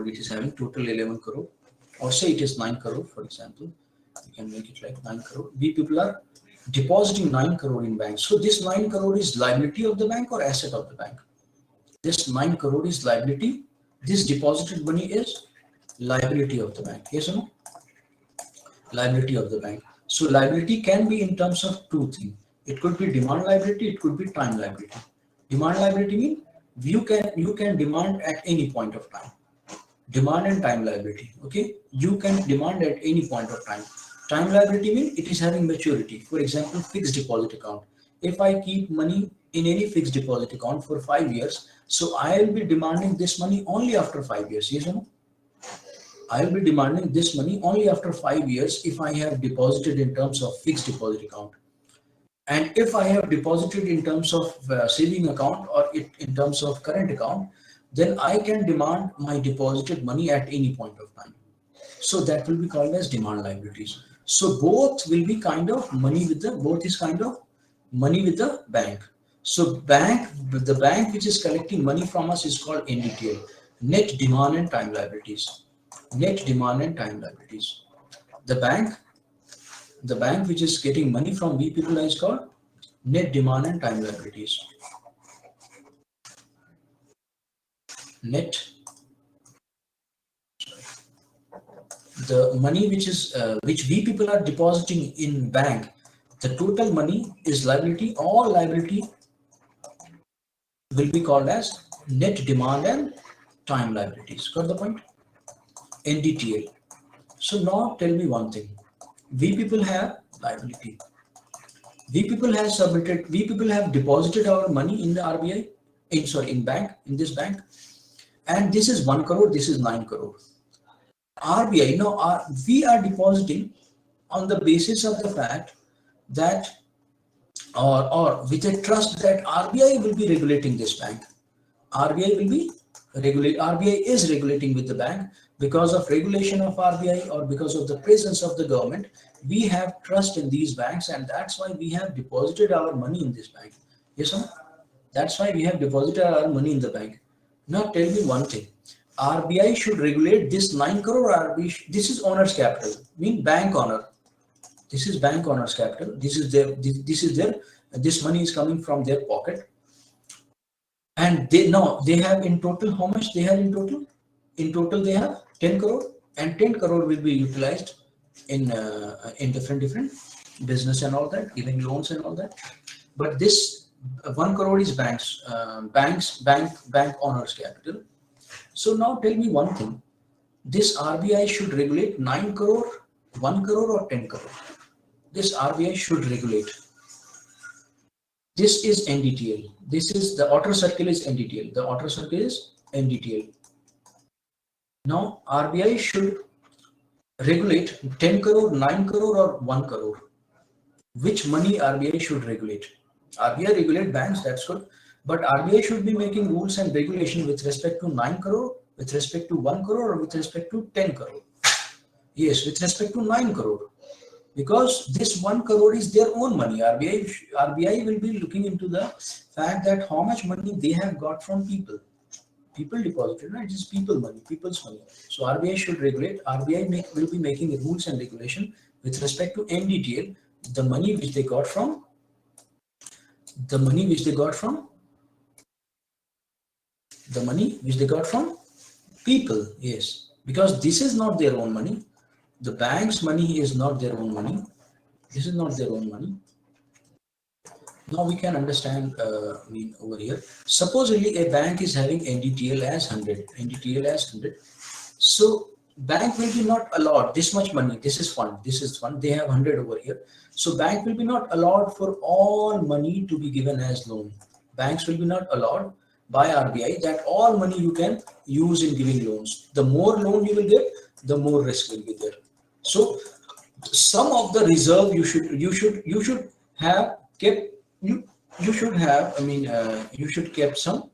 it is having total 11 crore, or say it is 9 crore, for example. You can make it like 9 crore. We people are depositing 9 crore in bank. So this 9 crore is liability of the bank or asset of the bank? This 9 crore is liability. This deposited money is liability of the bank. Yes or no? Liability of the bank. So liability can be in terms of two things. It could be demand liability, it could be time liability. Demand liability means you can demand at any point of time. Demand and time liability. Okay, you can demand at any point of time. Time liability means it is having maturity. For example, fixed deposit account. If I keep money in any fixed deposit account for 5 years, so I will be demanding this money only after 5 years. Yes or no? I'll be demanding this money only after 5 years if I have deposited in terms of fixed deposit account. And if I have deposited in terms of saving account or in terms of current account, then I can demand my deposited money at any point of time. So that will be called as demand liabilities. So both will be kind of money with the, both is kind of money with the bank. So the bank which is collecting money from us is called NDTL, net demand and time liabilities. Net demand and time liabilities. The bank which is getting money from we people is called net demand and time liabilities. Net, the money which is which we people are depositing in bank, the total money is liability. All liability will be called as net demand and time liabilities. Got the point? NDTL. So now tell me one thing. We people have liability. We people have deposited our money in the RBI, in this bank, and this is 1 crore, this is 9 crore. RBI, we are depositing on the basis of the fact that, or with a trust that RBI will be regulating this bank. RBI is regulating with the bank. Because of regulation of RBI or because of the presence of the government, we have trust in these banks, and that's why we have deposited our money in this bank. Yes or no? That's why we have deposited our money in the bank. Now tell me one thing. RBI should regulate this 9 crore. This is owner's capital, mean bank owner. This is bank owner's capital. This money is coming from their pocket. And they have in total, how much they have in total? In total, they have 10 crore, and 10 crore will be utilized in different business and all that, giving loans and all that. But this 1 crore is bank owner's capital. So now tell me one thing. This RBI should regulate 9 crore, 1 crore or 10 crore. This RBI should regulate. This is NDTL. This is the outer circle is NDTL. The outer circle is NDTL. Now RBI should regulate 10 crore, 9 crore or 1 crore. Which money RBI should regulate? RBI regulate banks, that's good. But RBI should be making rules and regulation with respect to 9 crore, with respect to 1 crore or with respect to 10 crore. Yes, with respect to 9 crore. Because this 1 crore is their own money. RBI will be looking into the fact that how much money they have got from people. People deposited, right? It is people money, people's money. So RBI should regulate. RBI will be making rules and regulation with respect to NDTL, the money which they got from people. Yes, because this is not their own money. The bank's money is not their own money. This is not their own money. Now we can understand over here. Supposedly a bank is having NDTL as 100. NDTL as 100. So bank will be not allowed this much money. This is fund. This is fund. They have 100 over here. So bank will be not allowed for all money to be given as loan. Banks will be not allowed by RBI that all money you can use in giving loans. The more loan you will get, the more risk will be there. So some of the reserve you should have kept. You should have. You should keep some.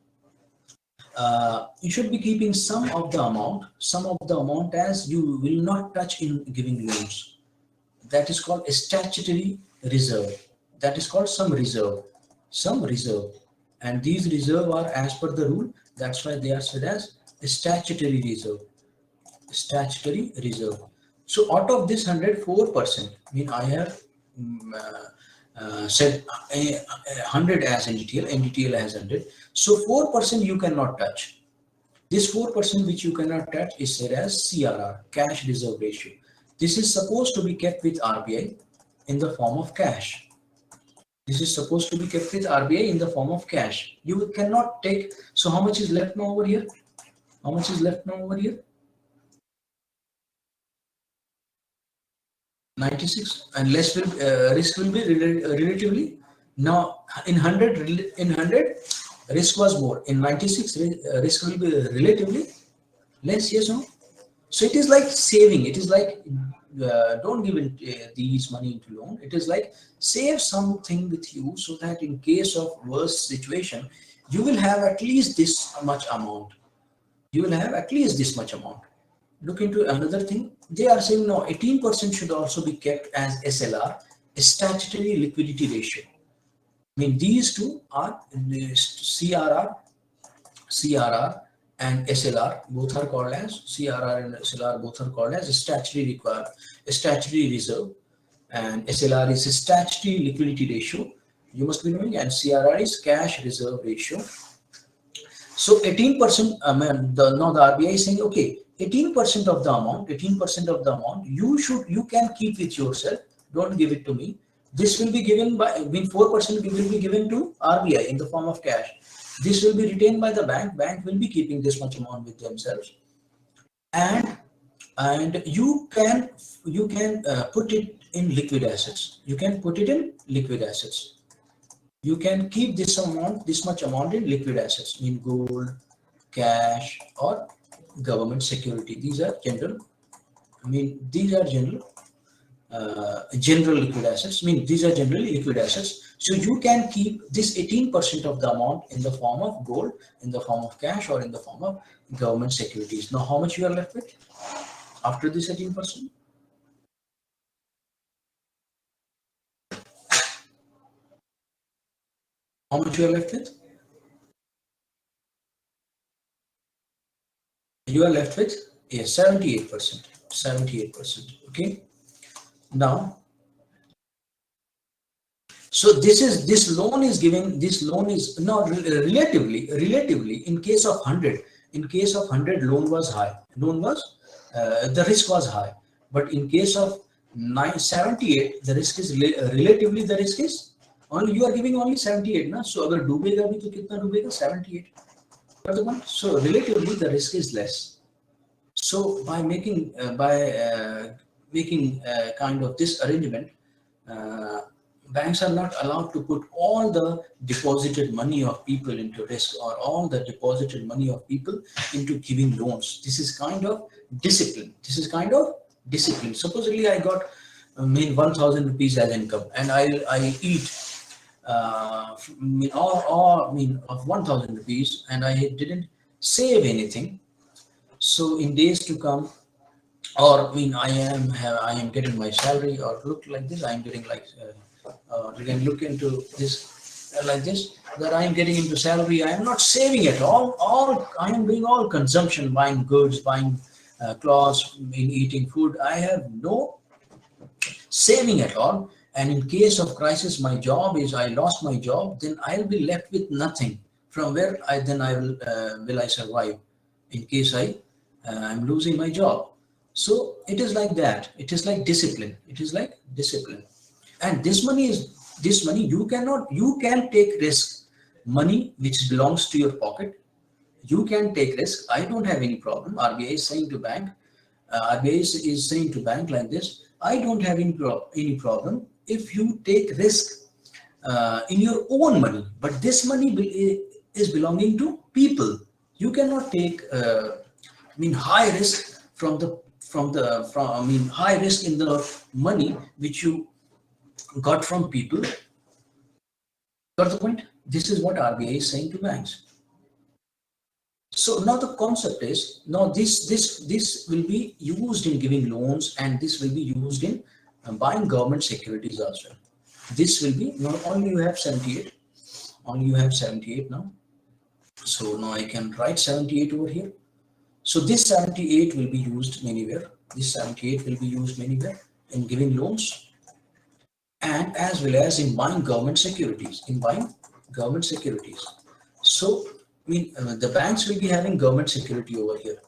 You should be keeping some of the amount as you will not touch in giving loans. That is called a statutory reserve. That is called some reserve, and these reserve are as per the rule. That's why they are said as a statutory reserve. Statutory reserve. So out of this 104%, I have said 100 as NDTL. NDTL has 100. So 4% you cannot touch. This 4% which you cannot touch is said as CRR, cash reserve ratio. This is supposed to be kept with RBI in the form of cash. This is supposed to be kept with RBI in the form of cash. You cannot take. So how much is left now over here? How much is left now over here? 96, and less will risk will be relatively. Now in 100 risk was more. In 96 risk will be relatively less. Yes or no? So it is like saving. It is like don't give it, these money into loan. It is like save something with you so that in case of worst situation, you will have at least this much amount. You will have at least this much amount. Look into another thing. They are saying no, 18% should also be kept as SLR, a statutory liquidity ratio. I mean, these two are CRR and SLR, both are called as CRR and SLR, both are called as a statutory reserve, and SLR is a statutory liquidity ratio. You must be knowing, and CRR is cash reserve ratio. So 18%, now the RBI is saying, okay, 18% of the amount, 18% of the amount, you can keep with yourself. Don't give it to me. This will be given by, 4% will be given to RBI in the form of cash. This will be retained by the bank. Bank will be keeping this much amount with themselves, and you can put it in liquid assets. You can put it in liquid assets. You can keep this much amount in liquid assets, mean gold, cash, or government security. These are general. General liquid assets. These are generally liquid assets. So you can keep this 18% of the amount in the form of gold, in the form of cash, or in the form of government securities. Now, how much you are left with after this 18%? How much you are left with? You are left with 78%. 78%. Okay. Now, so this loan is given. This loan is not relatively in case of 100. In case of 100, loan was high. The risk was high. But in case of 78, the risk is relatively, the risk is only, you are giving only 78 ना. So अगर डूबेगा भी तो कितना डूबेगा? 78. So relatively the risk is less. So by making kind of this arrangement, banks are not allowed to put all the deposited money of people into risk, or all the deposited money of people into giving loans. This is kind of discipline. Supposedly I got 1,000 rupees as income, and I eat of 1,000 rupees, and I didn't save anything. So in days to come, or I am getting my salary, or look like this, I am getting like you can look into this like this, that I am getting into salary. I am not saving at all I am doing all consumption, buying goods, buying clothes, eating food. I have no saving at all. And in case of crisis, I lost my job, then I'll be left with nothing. From where I will I survive in case I'm losing my job? So it is like that. It is like discipline. And this money you can take risk. Money which belongs to your pocket, you can take risk. I don't have any problem. RBI is saying to bank, like this, I don't have any problem if you take risk in your own money, but this money is belonging to people. You cannot take high risk high risk in the money which you got from people. Got the point? This is what RBI is saying to banks. So now the concept is, now this will be used in giving loans, and this will be used in buying government securities as well. This will be, not only you have 78, now. So now I can write 78 over here. So this 78 will be used anywhere. In giving loans, and as well as in buying government securities. So the banks will be having government security over here.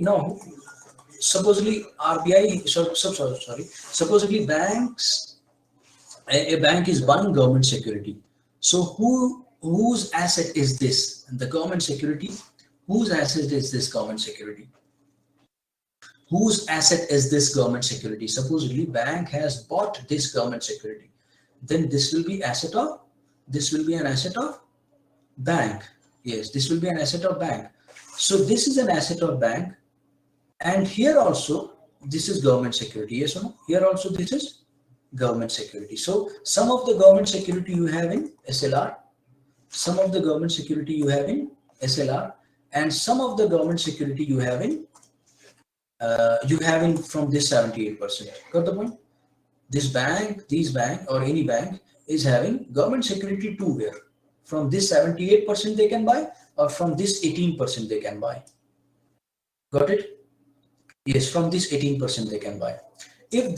Now, supposedly RBI, supposedly a bank is buying government security. So whose asset is this? The government security. Whose asset is this government security? Whose asset is this government security? Supposedly bank has bought this government security. Then this will be an asset of bank. Yes, this will be an asset of bank. So this is an asset of bank, and here also this is government security. Yes or no? Here also this is government security. So some of the government security you have in SLR, some of the government security you have in SLR, and some of the government security you have in from this 78%. Got the point? This bank or any bank is having government security too, where from this 78% they can buy, or from this 18% they can buy. Got it? Yes, from this 18% they can buy. If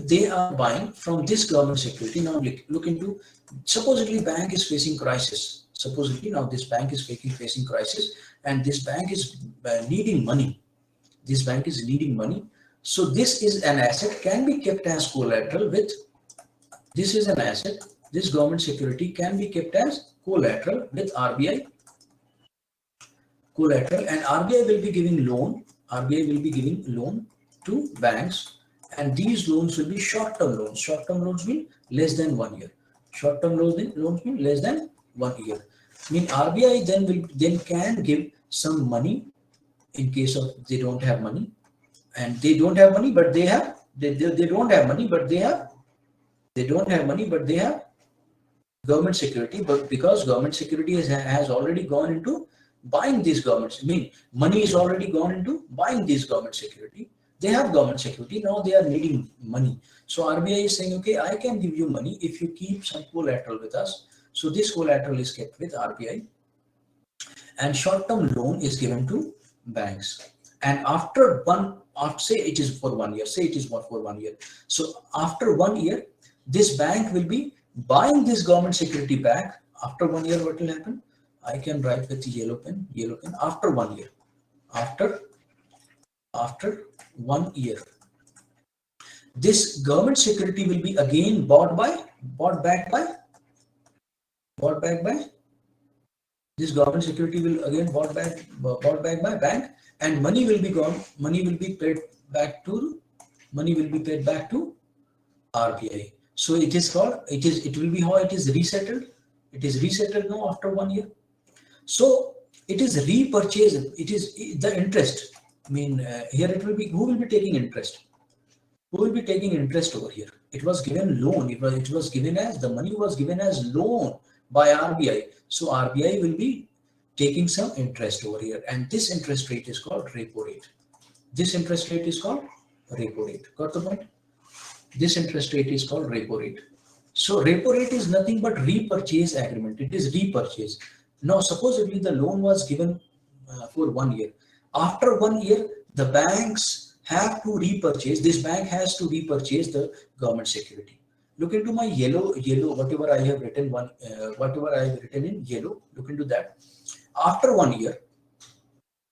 they are buying from this government security, now look into, supposedly bank is facing crisis. Supposedly now this bank is facing crisis, and this bank is needing money. This bank is needing money. So this is an asset, can be kept as collateral with, this is an asset, this government security can be kept as collateral with RBI collateral, and RBI will be giving loan to banks, and these loans will be short-term loans. Short-term loans mean less than 1 year. Short-term loans mean less than 1 year. Mean RBI then can give some money in case of they don't have money, and they don't have money, but they have, they don't have money, but they have, they don't have money, but they have government security. But because government security has already gone into buying these governments, I mean money is already gone into buying these government security. They have government security, now they are needing money. So RBI is saying, okay, I can give you money if you keep some collateral with us. So this collateral is kept with RBI, and short-term loan is given to banks. And after say it is for 1 year, say it is for 1 year. So after 1 year, this bank will be buying this government security back. After 1 year, what will happen? I can write with yellow pen. After 1 year, after 1 year, this government security will be again bought back by this government security will again bought back by bank, and money will be gone. Money will be paid back to RBI. So it is called, it will be how it is resettled. It is resettled now after 1 year. So it is repurchased. It is the interest. I mean, here it will be, who will be taking interest? Who will be taking interest over here? It was given loan. It was given as, the money was given as loan by RBI. So RBI will be taking some interest over here, and this interest rate is called repo rate. This interest rate is called repo rate. Got the point? This interest rate is called repo rate. So repo rate is nothing but repurchase agreement. It is repurchase. Now supposedly the loan was given for 1 year. After 1 year, the banks have to repurchase. This bank has to repurchase the government security. Look into my yellow, whatever I have written in yellow. Look into that. After 1 year,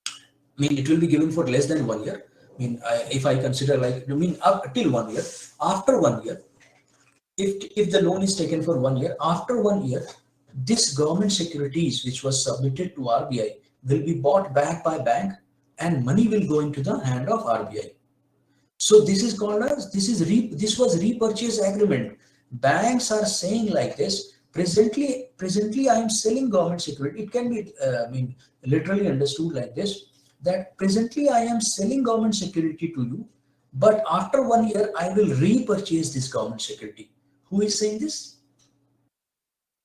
I mean, it will be given for less than 1 year. I mean, if I consider like, I mean, up till 1 year. After 1 year, if the loan is taken for 1 year, after 1 year, this government securities which was submitted to RBI will be bought back by bank, and money will go into the hand of RBI. So this is called as, this was repurchase agreement. Banks are saying like this, presently I am selling government security. It can be I mean, literally understood like this, that presently I am selling government security to you, but after 1 year I will repurchase this government security. Who is saying this?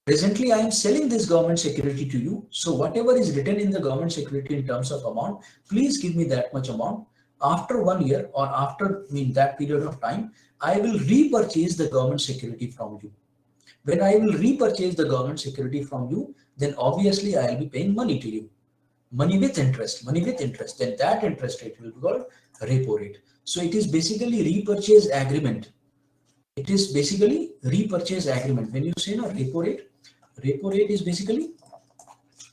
Presently, I am selling this government security to you. So whatever is written in the government security in terms of amount, please give me that much amount. After 1 year, or after, I mean, that period of time, I will repurchase the government security from you. When I will repurchase the government security from you, then obviously I will be paying money to you. Money with interest. Then that interest rate will be called repo rate. So it is basically repurchase agreement. It is basically repurchase agreement. When you say no, repo rate is basically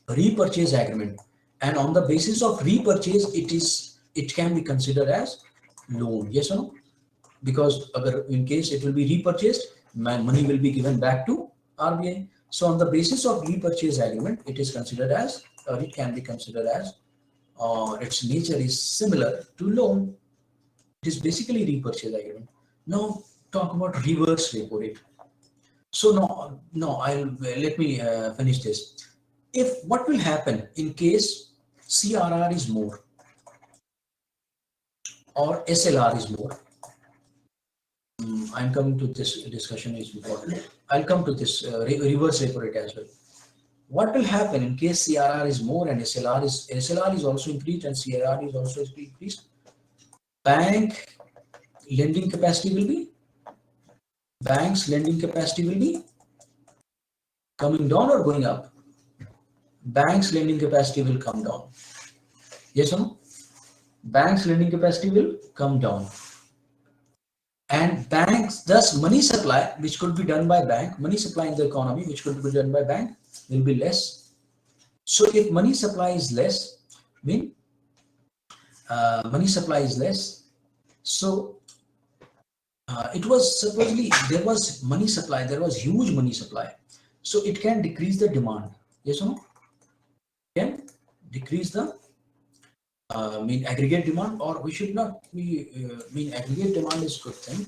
repurchase agreement, and on the basis of repurchase, it can be considered as loan. Yes or no? Because in case it will be repurchased, money will be given back to RBI. So on the basis of repurchase agreement, it is considered as, or it can be considered as, its nature is similar to loan. It is basically repurchase agreement. Now talk about reverse repo rate. So let me finish this. If what will happen in case CRR is more or SLR is more. I'm coming to this discussion is important. I'll come to this reverse repo rate as well. What will happen in case CRR is more and SLR is also increased and CRR is also increased? Bank lending capacity will be, bank's lending capacity will be coming down or going up? Bank's lending capacity will come down. Yes or no? Bank's lending capacity will come down. And banks, thus money supply, which could be done by bank, money supply in the economy, which could be done by bank, will be less. So if money supply is less, money supply is less. So it was supposedly there was money supply, there was huge money supply. So it can decrease the demand. Yes or no? Can decrease the aggregate demand, or we should not be aggregate demand is good thing.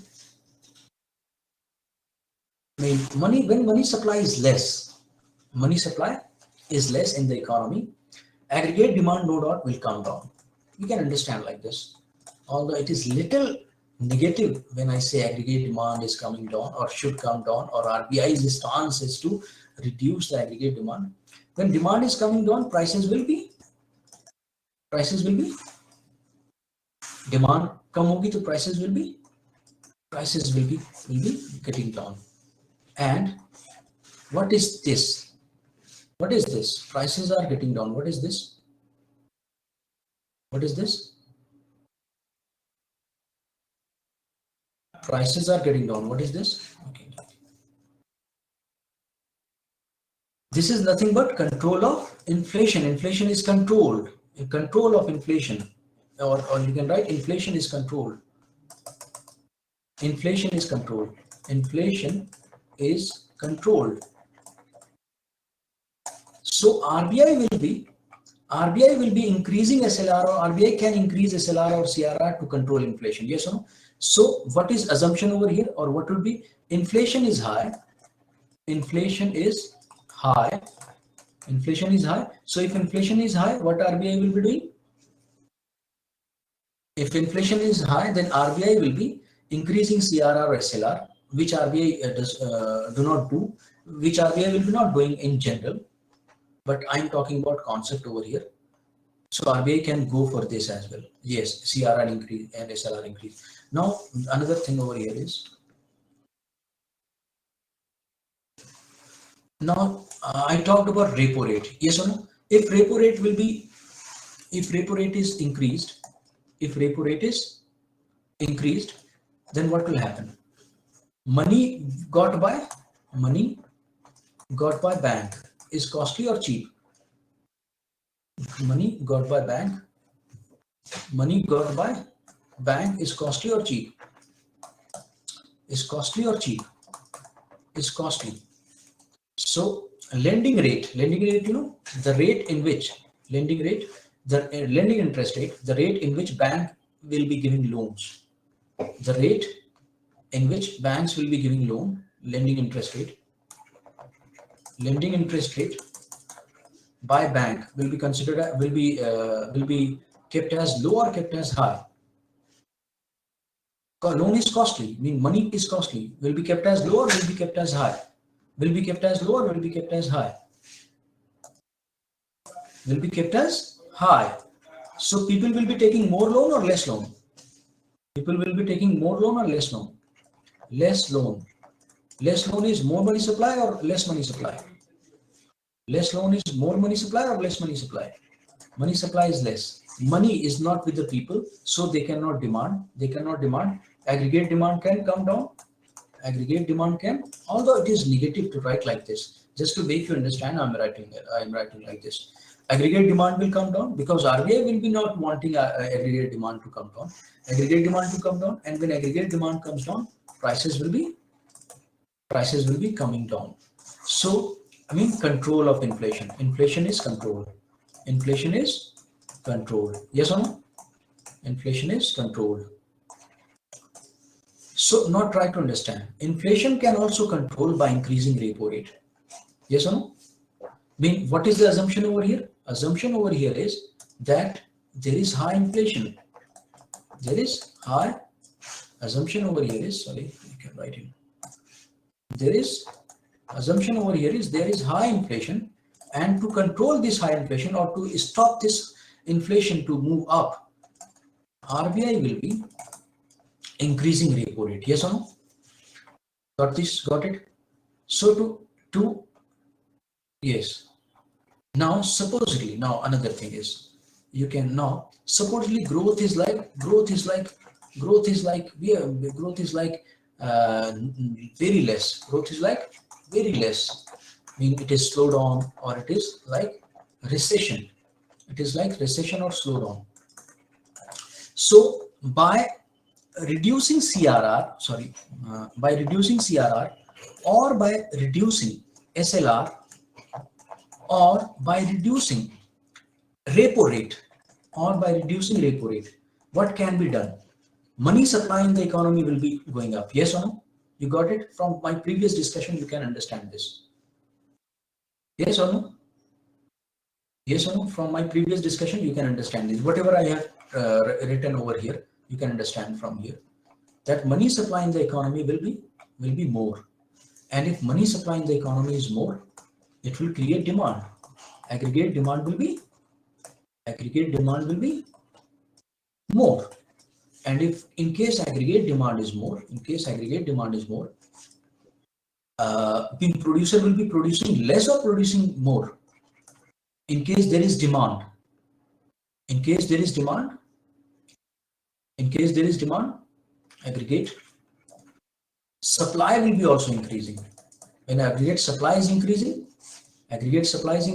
When money supply is less, money supply is less in the economy, aggregate demand no doubt will come down. We can understand like this, although it is little negative when I say aggregate demand is coming down or should come down, or RBI's stance is to reduce the aggregate demand. When demand is coming down, prices will be demand कम होगी तो prices will be getting down. And what is this? What is this? Prices are getting down. What is this? What is this? Prices are getting down. What is this? Okay. This is nothing but control of inflation. Inflation is controlled. Control of inflation. Or you can write inflation is controlled. Inflation is controlled. Inflation is controlled. So RBI will be increasing SLR, or RBI can increase SLR or CRR to control inflation. Yes or no? So what is assumption over here, or what will be? Inflation is high. Inflation is high. Inflation is high. So if inflation is high, what RBI will be doing? If inflation is high, then RBI will be increasing CRR or SLR, which RBI do not do, which RBI will be not doing in general. But I'm talking about concept over here. So RBI can go for this as well. Yes, CRR increase and SLR increase. Now, another thing over here is, now I talked about repo rate. Yes or no? If repo rate is increased, then what will happen? Money got by bank is costly or cheap? Money got by bank is costly or cheap? Is costly or cheap? Is costly. So lending rate, the rate in which lending interest rate, the rate in which bank will be giving loans, the rate in which banks will be giving loan, lending interest rate by bank will be considered, will be kept as low or kept as high? Loan is costly, money is costly, will be kept as low or will be kept as high? Will be kept as low or will be kept as high? Will be kept as high. So people will be taking more loan or less loan? People will be taking more loan or less loan? Less loan. Less loan is more money supply or less money supply? Less loan is more money supply or less money supply? Money supply is less. Money is not with the people, so they cannot demand. Aggregate demand can come down. Aggregate demand can, although it is negative to write like this, just to make you understand, I'm writing like this. Aggregate demand will come down because RBI will be not wanting aggregate demand to come down. Aggregate demand to come down, and when aggregate demand comes down, prices will be coming down. So control of inflation. Inflation is controlled. Inflation is controlled. Yes or no? Inflation is controlled. So now try to understand. Inflation can also control by increasing repo rate. Yes or no? What is the assumption over here? Assumption over here is that there is high inflation. There is high assumption over here is, sorry, you can write in. There is assumption over here is there is high inflation, and to control this high inflation or to stop this inflation to move up, RBI will be increasing repo rate. Yes or no? Got this? Got it? So to yes. Now supposedly, now another thing is, you can now supposedly growth is like very less. Growth is like very less. I mean, it is slowdown, or it is like recession. It is like recession or slowdown. So by reducing CRR, by reducing CRR, or by reducing SLR, or by reducing repo rate, what can be done? Money supply in the economy will be going up. Yes or no? You got it? From my previous discussion, you can understand this. Yes or no? Yes or no? From my previous discussion, you can understand this. Whatever I have written over here, you can understand from here that money supply in the economy will be more. And if money supply in the economy is more, it will create demand. Aggregate demand will be more. And if in case aggregate demand is more, the producer will be producing less or producing more. In case there is demand, aggregate supply will be also increasing. When aggregate supply is increasing, aggregate supply is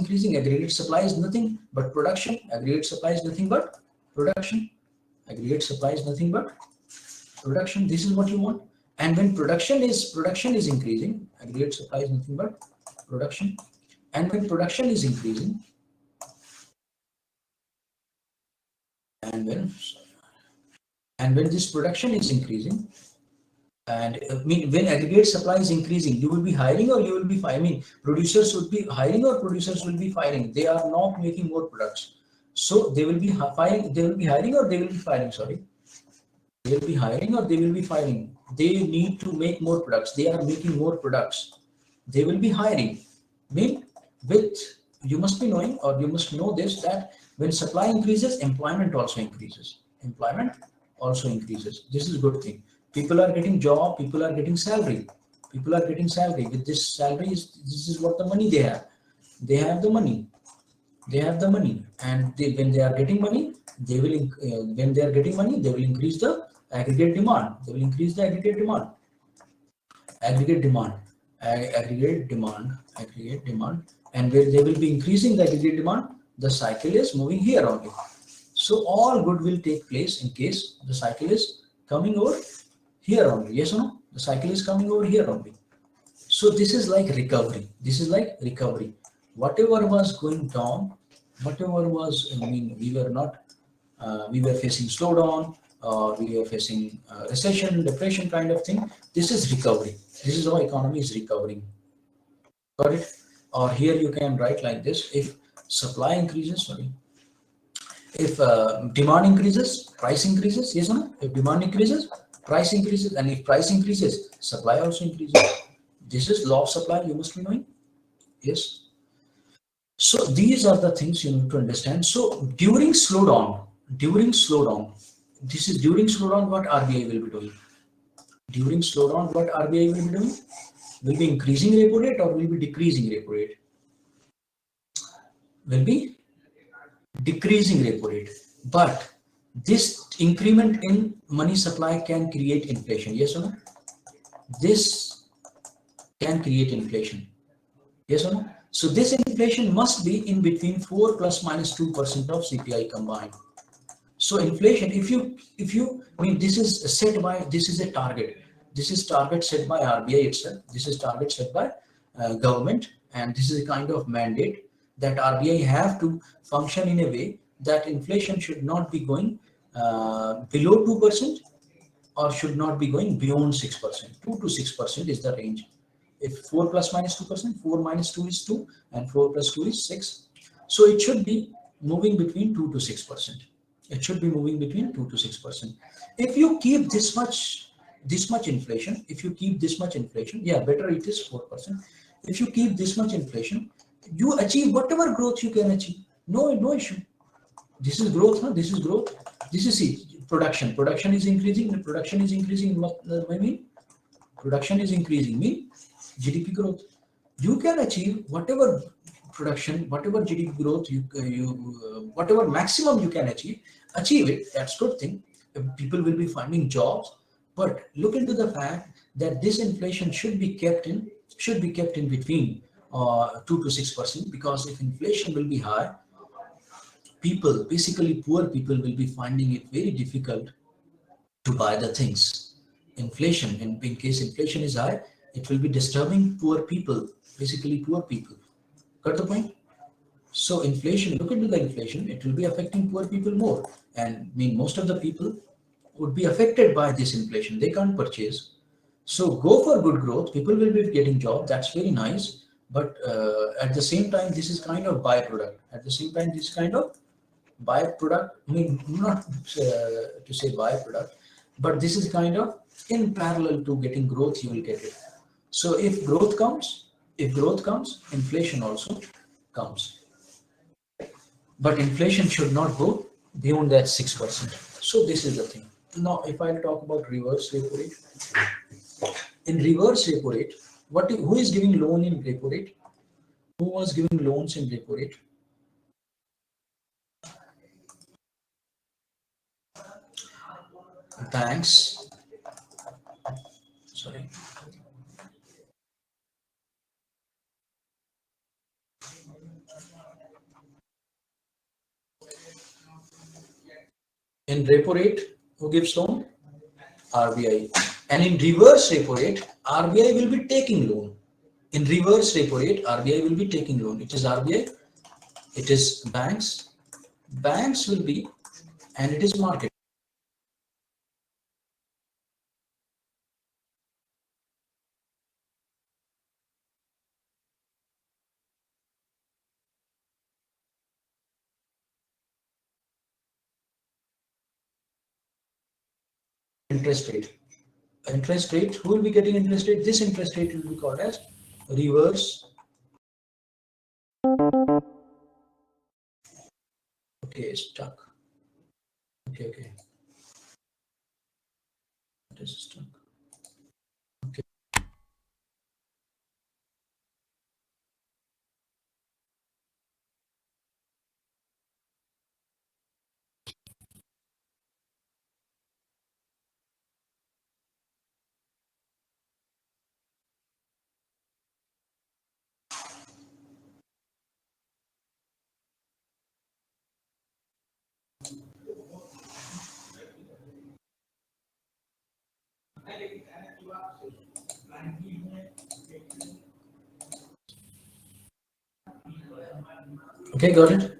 nothing but production. Aggregate supply is nothing but production. This is what you want. And when production is increasing, aggregate supply is nothing but production. And when production is increasing, and when this production is increasing, and when aggregate supply is increasing, you will be hiring or you will be firing. Producers would be hiring or producers will be firing. They are not making more products, so they will be hiring or they will be firing. They will be hiring or they will be firing. They need to make more products. They are making more products. They will be hiring. You must be knowing, or you must know this, that when supply increases, employment also increases. This is a good thing. People are getting job. People are getting salary. With this salary, this is what the money they have. They have the money, and when they are getting money, they will increase the aggregate demand. And where they will be increasing the aggregate demand, the cycle is moving here only. So all good will take place in case the cycle is coming over here only. Yes or no? The cycle is coming over here only. So this is like recovery. Whatever was going down, we were facing slowdown, or we were facing recession, depression kind of thing. This is recovery. This is how economy is recovering. Got it? Or here you can write like this: if supply increases, if demand increases, price increases. Yes or no? If demand increases, price increases, and if price increases, supply also increases. This is law of supply. You must be knowing. Yes. So these are the things you need to understand. So during slowdown, what RBI will be doing? During slowdown, what RBI will be doing? Will be increasing repo rate or will be decreasing repo rate? Will be decreasing repo rate. But this increment in money supply can create inflation. Yes or no? This can create inflation. Yes or no? So this inflation must be in between 4 plus minus 2% of CPI combined. So inflation, if you, this is a target. This is target set by RBI itself. This is target set by government, and this is a kind of mandate that RBI have to function in a way that inflation should not be going below 2% or should not be going beyond 6%. 2 to 6% is the range. If 4 plus minus 2%, 4 minus 2 is 2, and 4 plus 2 is 6. So it should be moving between 2 to 6%. It should be moving between 2 to 6%. If you keep this much inflation, yeah, better it is 4%. If you keep this much inflation, you achieve whatever growth you can achieve. No issue. This is growth, huh? This is growth. This is production. Production is increasing. Production is increasing. What I mean? Production is increasing. Mean GDP growth. You can achieve whatever production, whatever GDP growth whatever maximum you can achieve it. That's good thing. People will be finding jobs. But look into the fact that this inflation should be kept in between 2 to 6%, because if inflation will be high, people, basically poor people, will be finding it very difficult to buy the things. Inflation, in case inflation is high, it will be disturbing poor people, basically poor people. Got the point? So inflation, look into the inflation, it will be affecting poor people more. And most of the people would be affected by this inflation. They can't purchase. So go for good growth. People will be getting job. That's very nice. But at the same time, this is kind of byproduct. At the same time, this kind of byproduct, not to say byproduct, but this is kind of in parallel to getting growth, you will get it. So if growth comes, inflation also comes. But inflation should not go beyond that 6%. So this is the thing. Now, if I talk about reverse repo rate, in reverse repo rate, who is giving loan in repo rate? Who was giving loans in repo rate? Banks. Sorry. In repo rate, who gives loan? RBI. And in reverse repo rate, RBI will be taking loan. In reverse repo rate, RBI will be taking loan. It is RBI, it is banks. Banks will be, and it is market. Interest rate. Interest rate, who will be getting interest rate? This interest rate will be called as reverse. Okay, stuck. Okay. It is stuck. Okay. Okay, got it.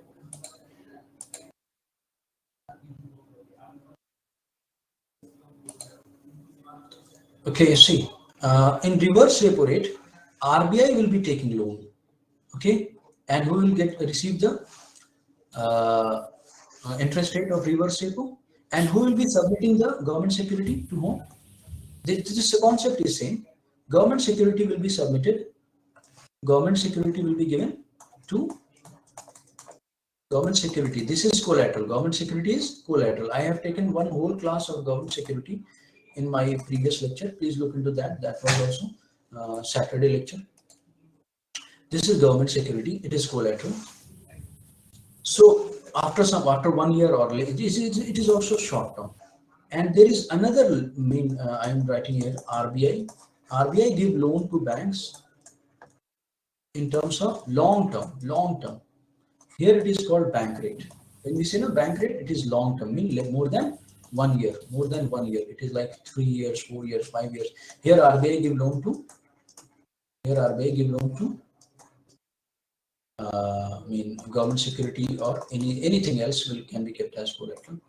Okay, see, in reverse repo rate, RBI will be taking loan. Okay, and who will receive the interest rate of reverse repo, and who will be submitting the government security to whom? This concept is same. Government security will be submitted. Government security will be given to government security. This is collateral. Government security is collateral. I have taken one whole class of government security in my previous lecture. Please look into that. That was also Saturday lecture. This is government security. It is collateral. So after 1 year or less, it is also short term. And there is another I am writing here, RBI. RBI give loan to banks in terms of long term. Here it is called bank rate. When we say bank rate, it is long term, meaning like more than 1 year. It is like 3 years, 4 years, 5 years. Here RBI give loan to. Government security or anything else can be kept as collateral.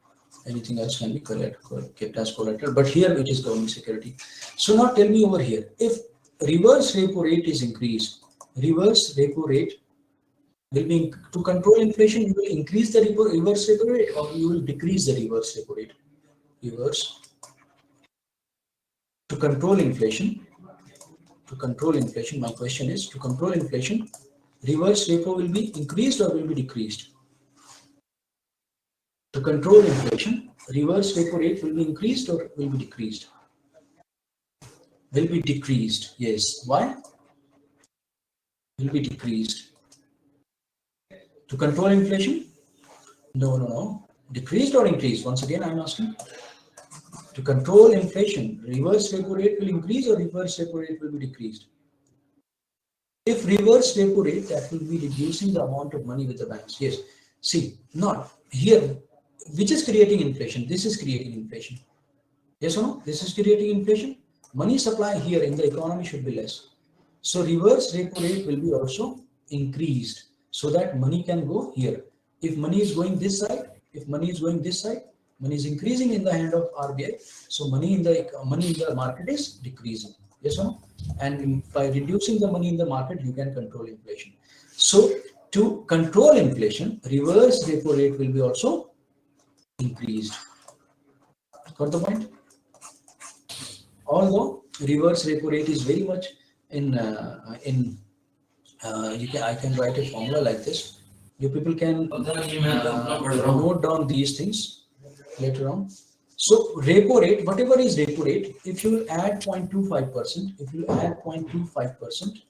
Anything else can be kept as collateral, but here it is government security. So now tell me over here, if reverse repo rate is increased, reverse repo rate will be to control inflation. You will increase the reverse repo rate, or you will decrease the reverse repo rate. Reverse to control inflation. To control inflation, my question is, to control inflation, reverse repo will be increased or will be decreased? To control inflation, reverse repo rate will be increased or will be decreased? Will be decreased. Yes. Why? Will be decreased. To control inflation? No. Decreased or increased? Once again, I'm asking. To control inflation, reverse repo rate will increase or reverse repo rate will be decreased? If reverse repo rate, that will be reducing the amount of money with the banks. Yes. See, not here, which is creating inflation. This is creating inflation. Yes or no? This is creating inflation. Money supply here in the economy should be less. So reverse repo rate will be also increased so that money can go here. If money is going this side, money is increasing in the hand of RBI. So money in the market is decreasing. Yes or no? And by reducing the money in the market, you can control inflation. So to control inflation, reverse repo rate will be also increased. Got the point? Although reverse repo rate is very much I can write a formula like this. You people can note down these things later on. So repo rate, whatever is repo rate, if you add 0.25%,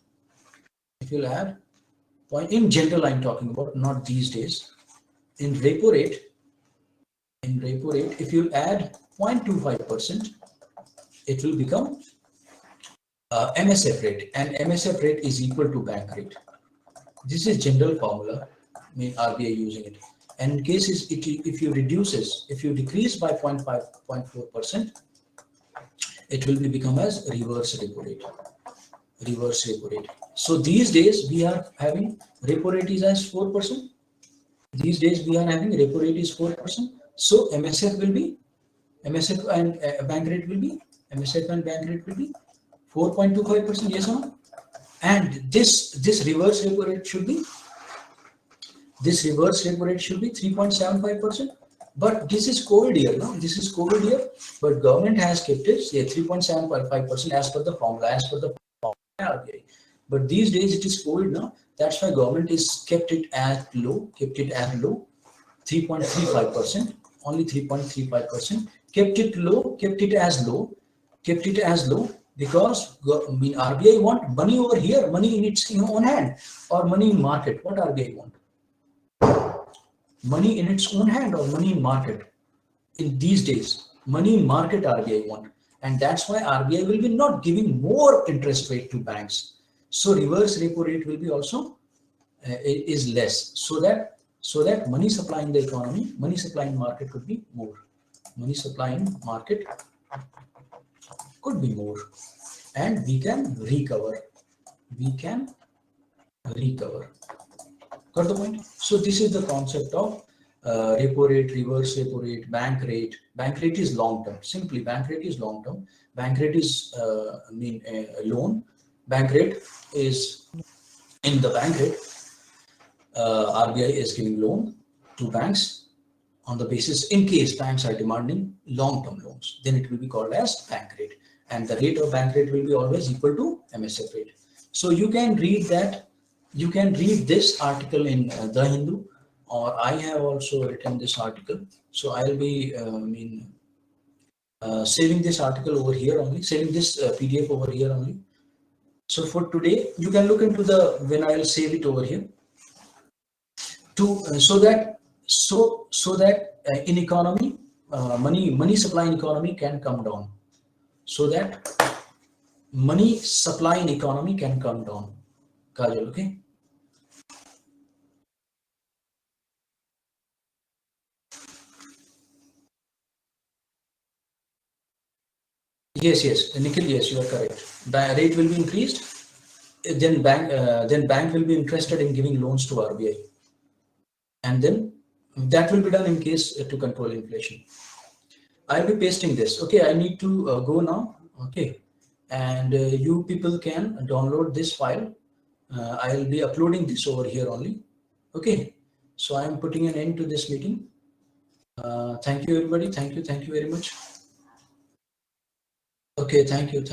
in general I'm talking about, not these days. In repo rate, if you add 0.25%, it will become MSF rate, and MSF rate is equal to bank rate. This is general formula. I mean, RBI using it. And in case if you decrease by 0.4%, it will be become as reverse repo rate. So these days we are having repo rate is as 4%. These days we are having repo rate is 4%. So MSF and bank rate will be 4.25%. Yes or no? And this reverse repo rate should be 3.75%. But this is COVID year, no? This is COVID year, but government has kept it 3.75% as per the formula, RBI. But these days it is COVID now. That's why government is kept it at low, 3.35%, only 3.35%. Kept it as low because RBI want money over here, money in its own hand, or money in market. What RBI want? Money in its own hand or money in market? In these days, money in market RBI want, and that's why RBI will be not giving more interest rate to banks. So reverse repo rate will be also is less, so that money supply in the economy, money supply in market could be more. Money supply in market could be more, and we can recover. Got the point? So this is the concept of repo rate, reverse repo rate, bank rate. Bank rate is long term. Simply, bank rate is long term. Bank rate is loan. Bank rate is in the bank rate. RBI is giving loan to banks on the basis, in case banks are demanding long-term loans, then it will be called as bank rate, and the rate of bank rate will be always equal to MSF rate. So you can read that. You can read this article in The Hindu, or I have also written this article. So I'll be saving this article over here only, saving this PDF over here only. So for today, you can look into when I'll save it over here. So that in economy, money supply in economy can come down. So that money supply in economy can come down. Kajal, okay? Yes, Nikhil, yes, you are correct. The rate will be increased. Then bank will be interested in giving loans to RBI, and then that will be done in case to control inflation. I'll be pasting this. Okay, I need to go now. Okay, and you people can download this file. I'll be uploading this over here only. Okay, so I am putting an end to this meeting. Thank you, everybody. Thank you very much. Okay, thank you.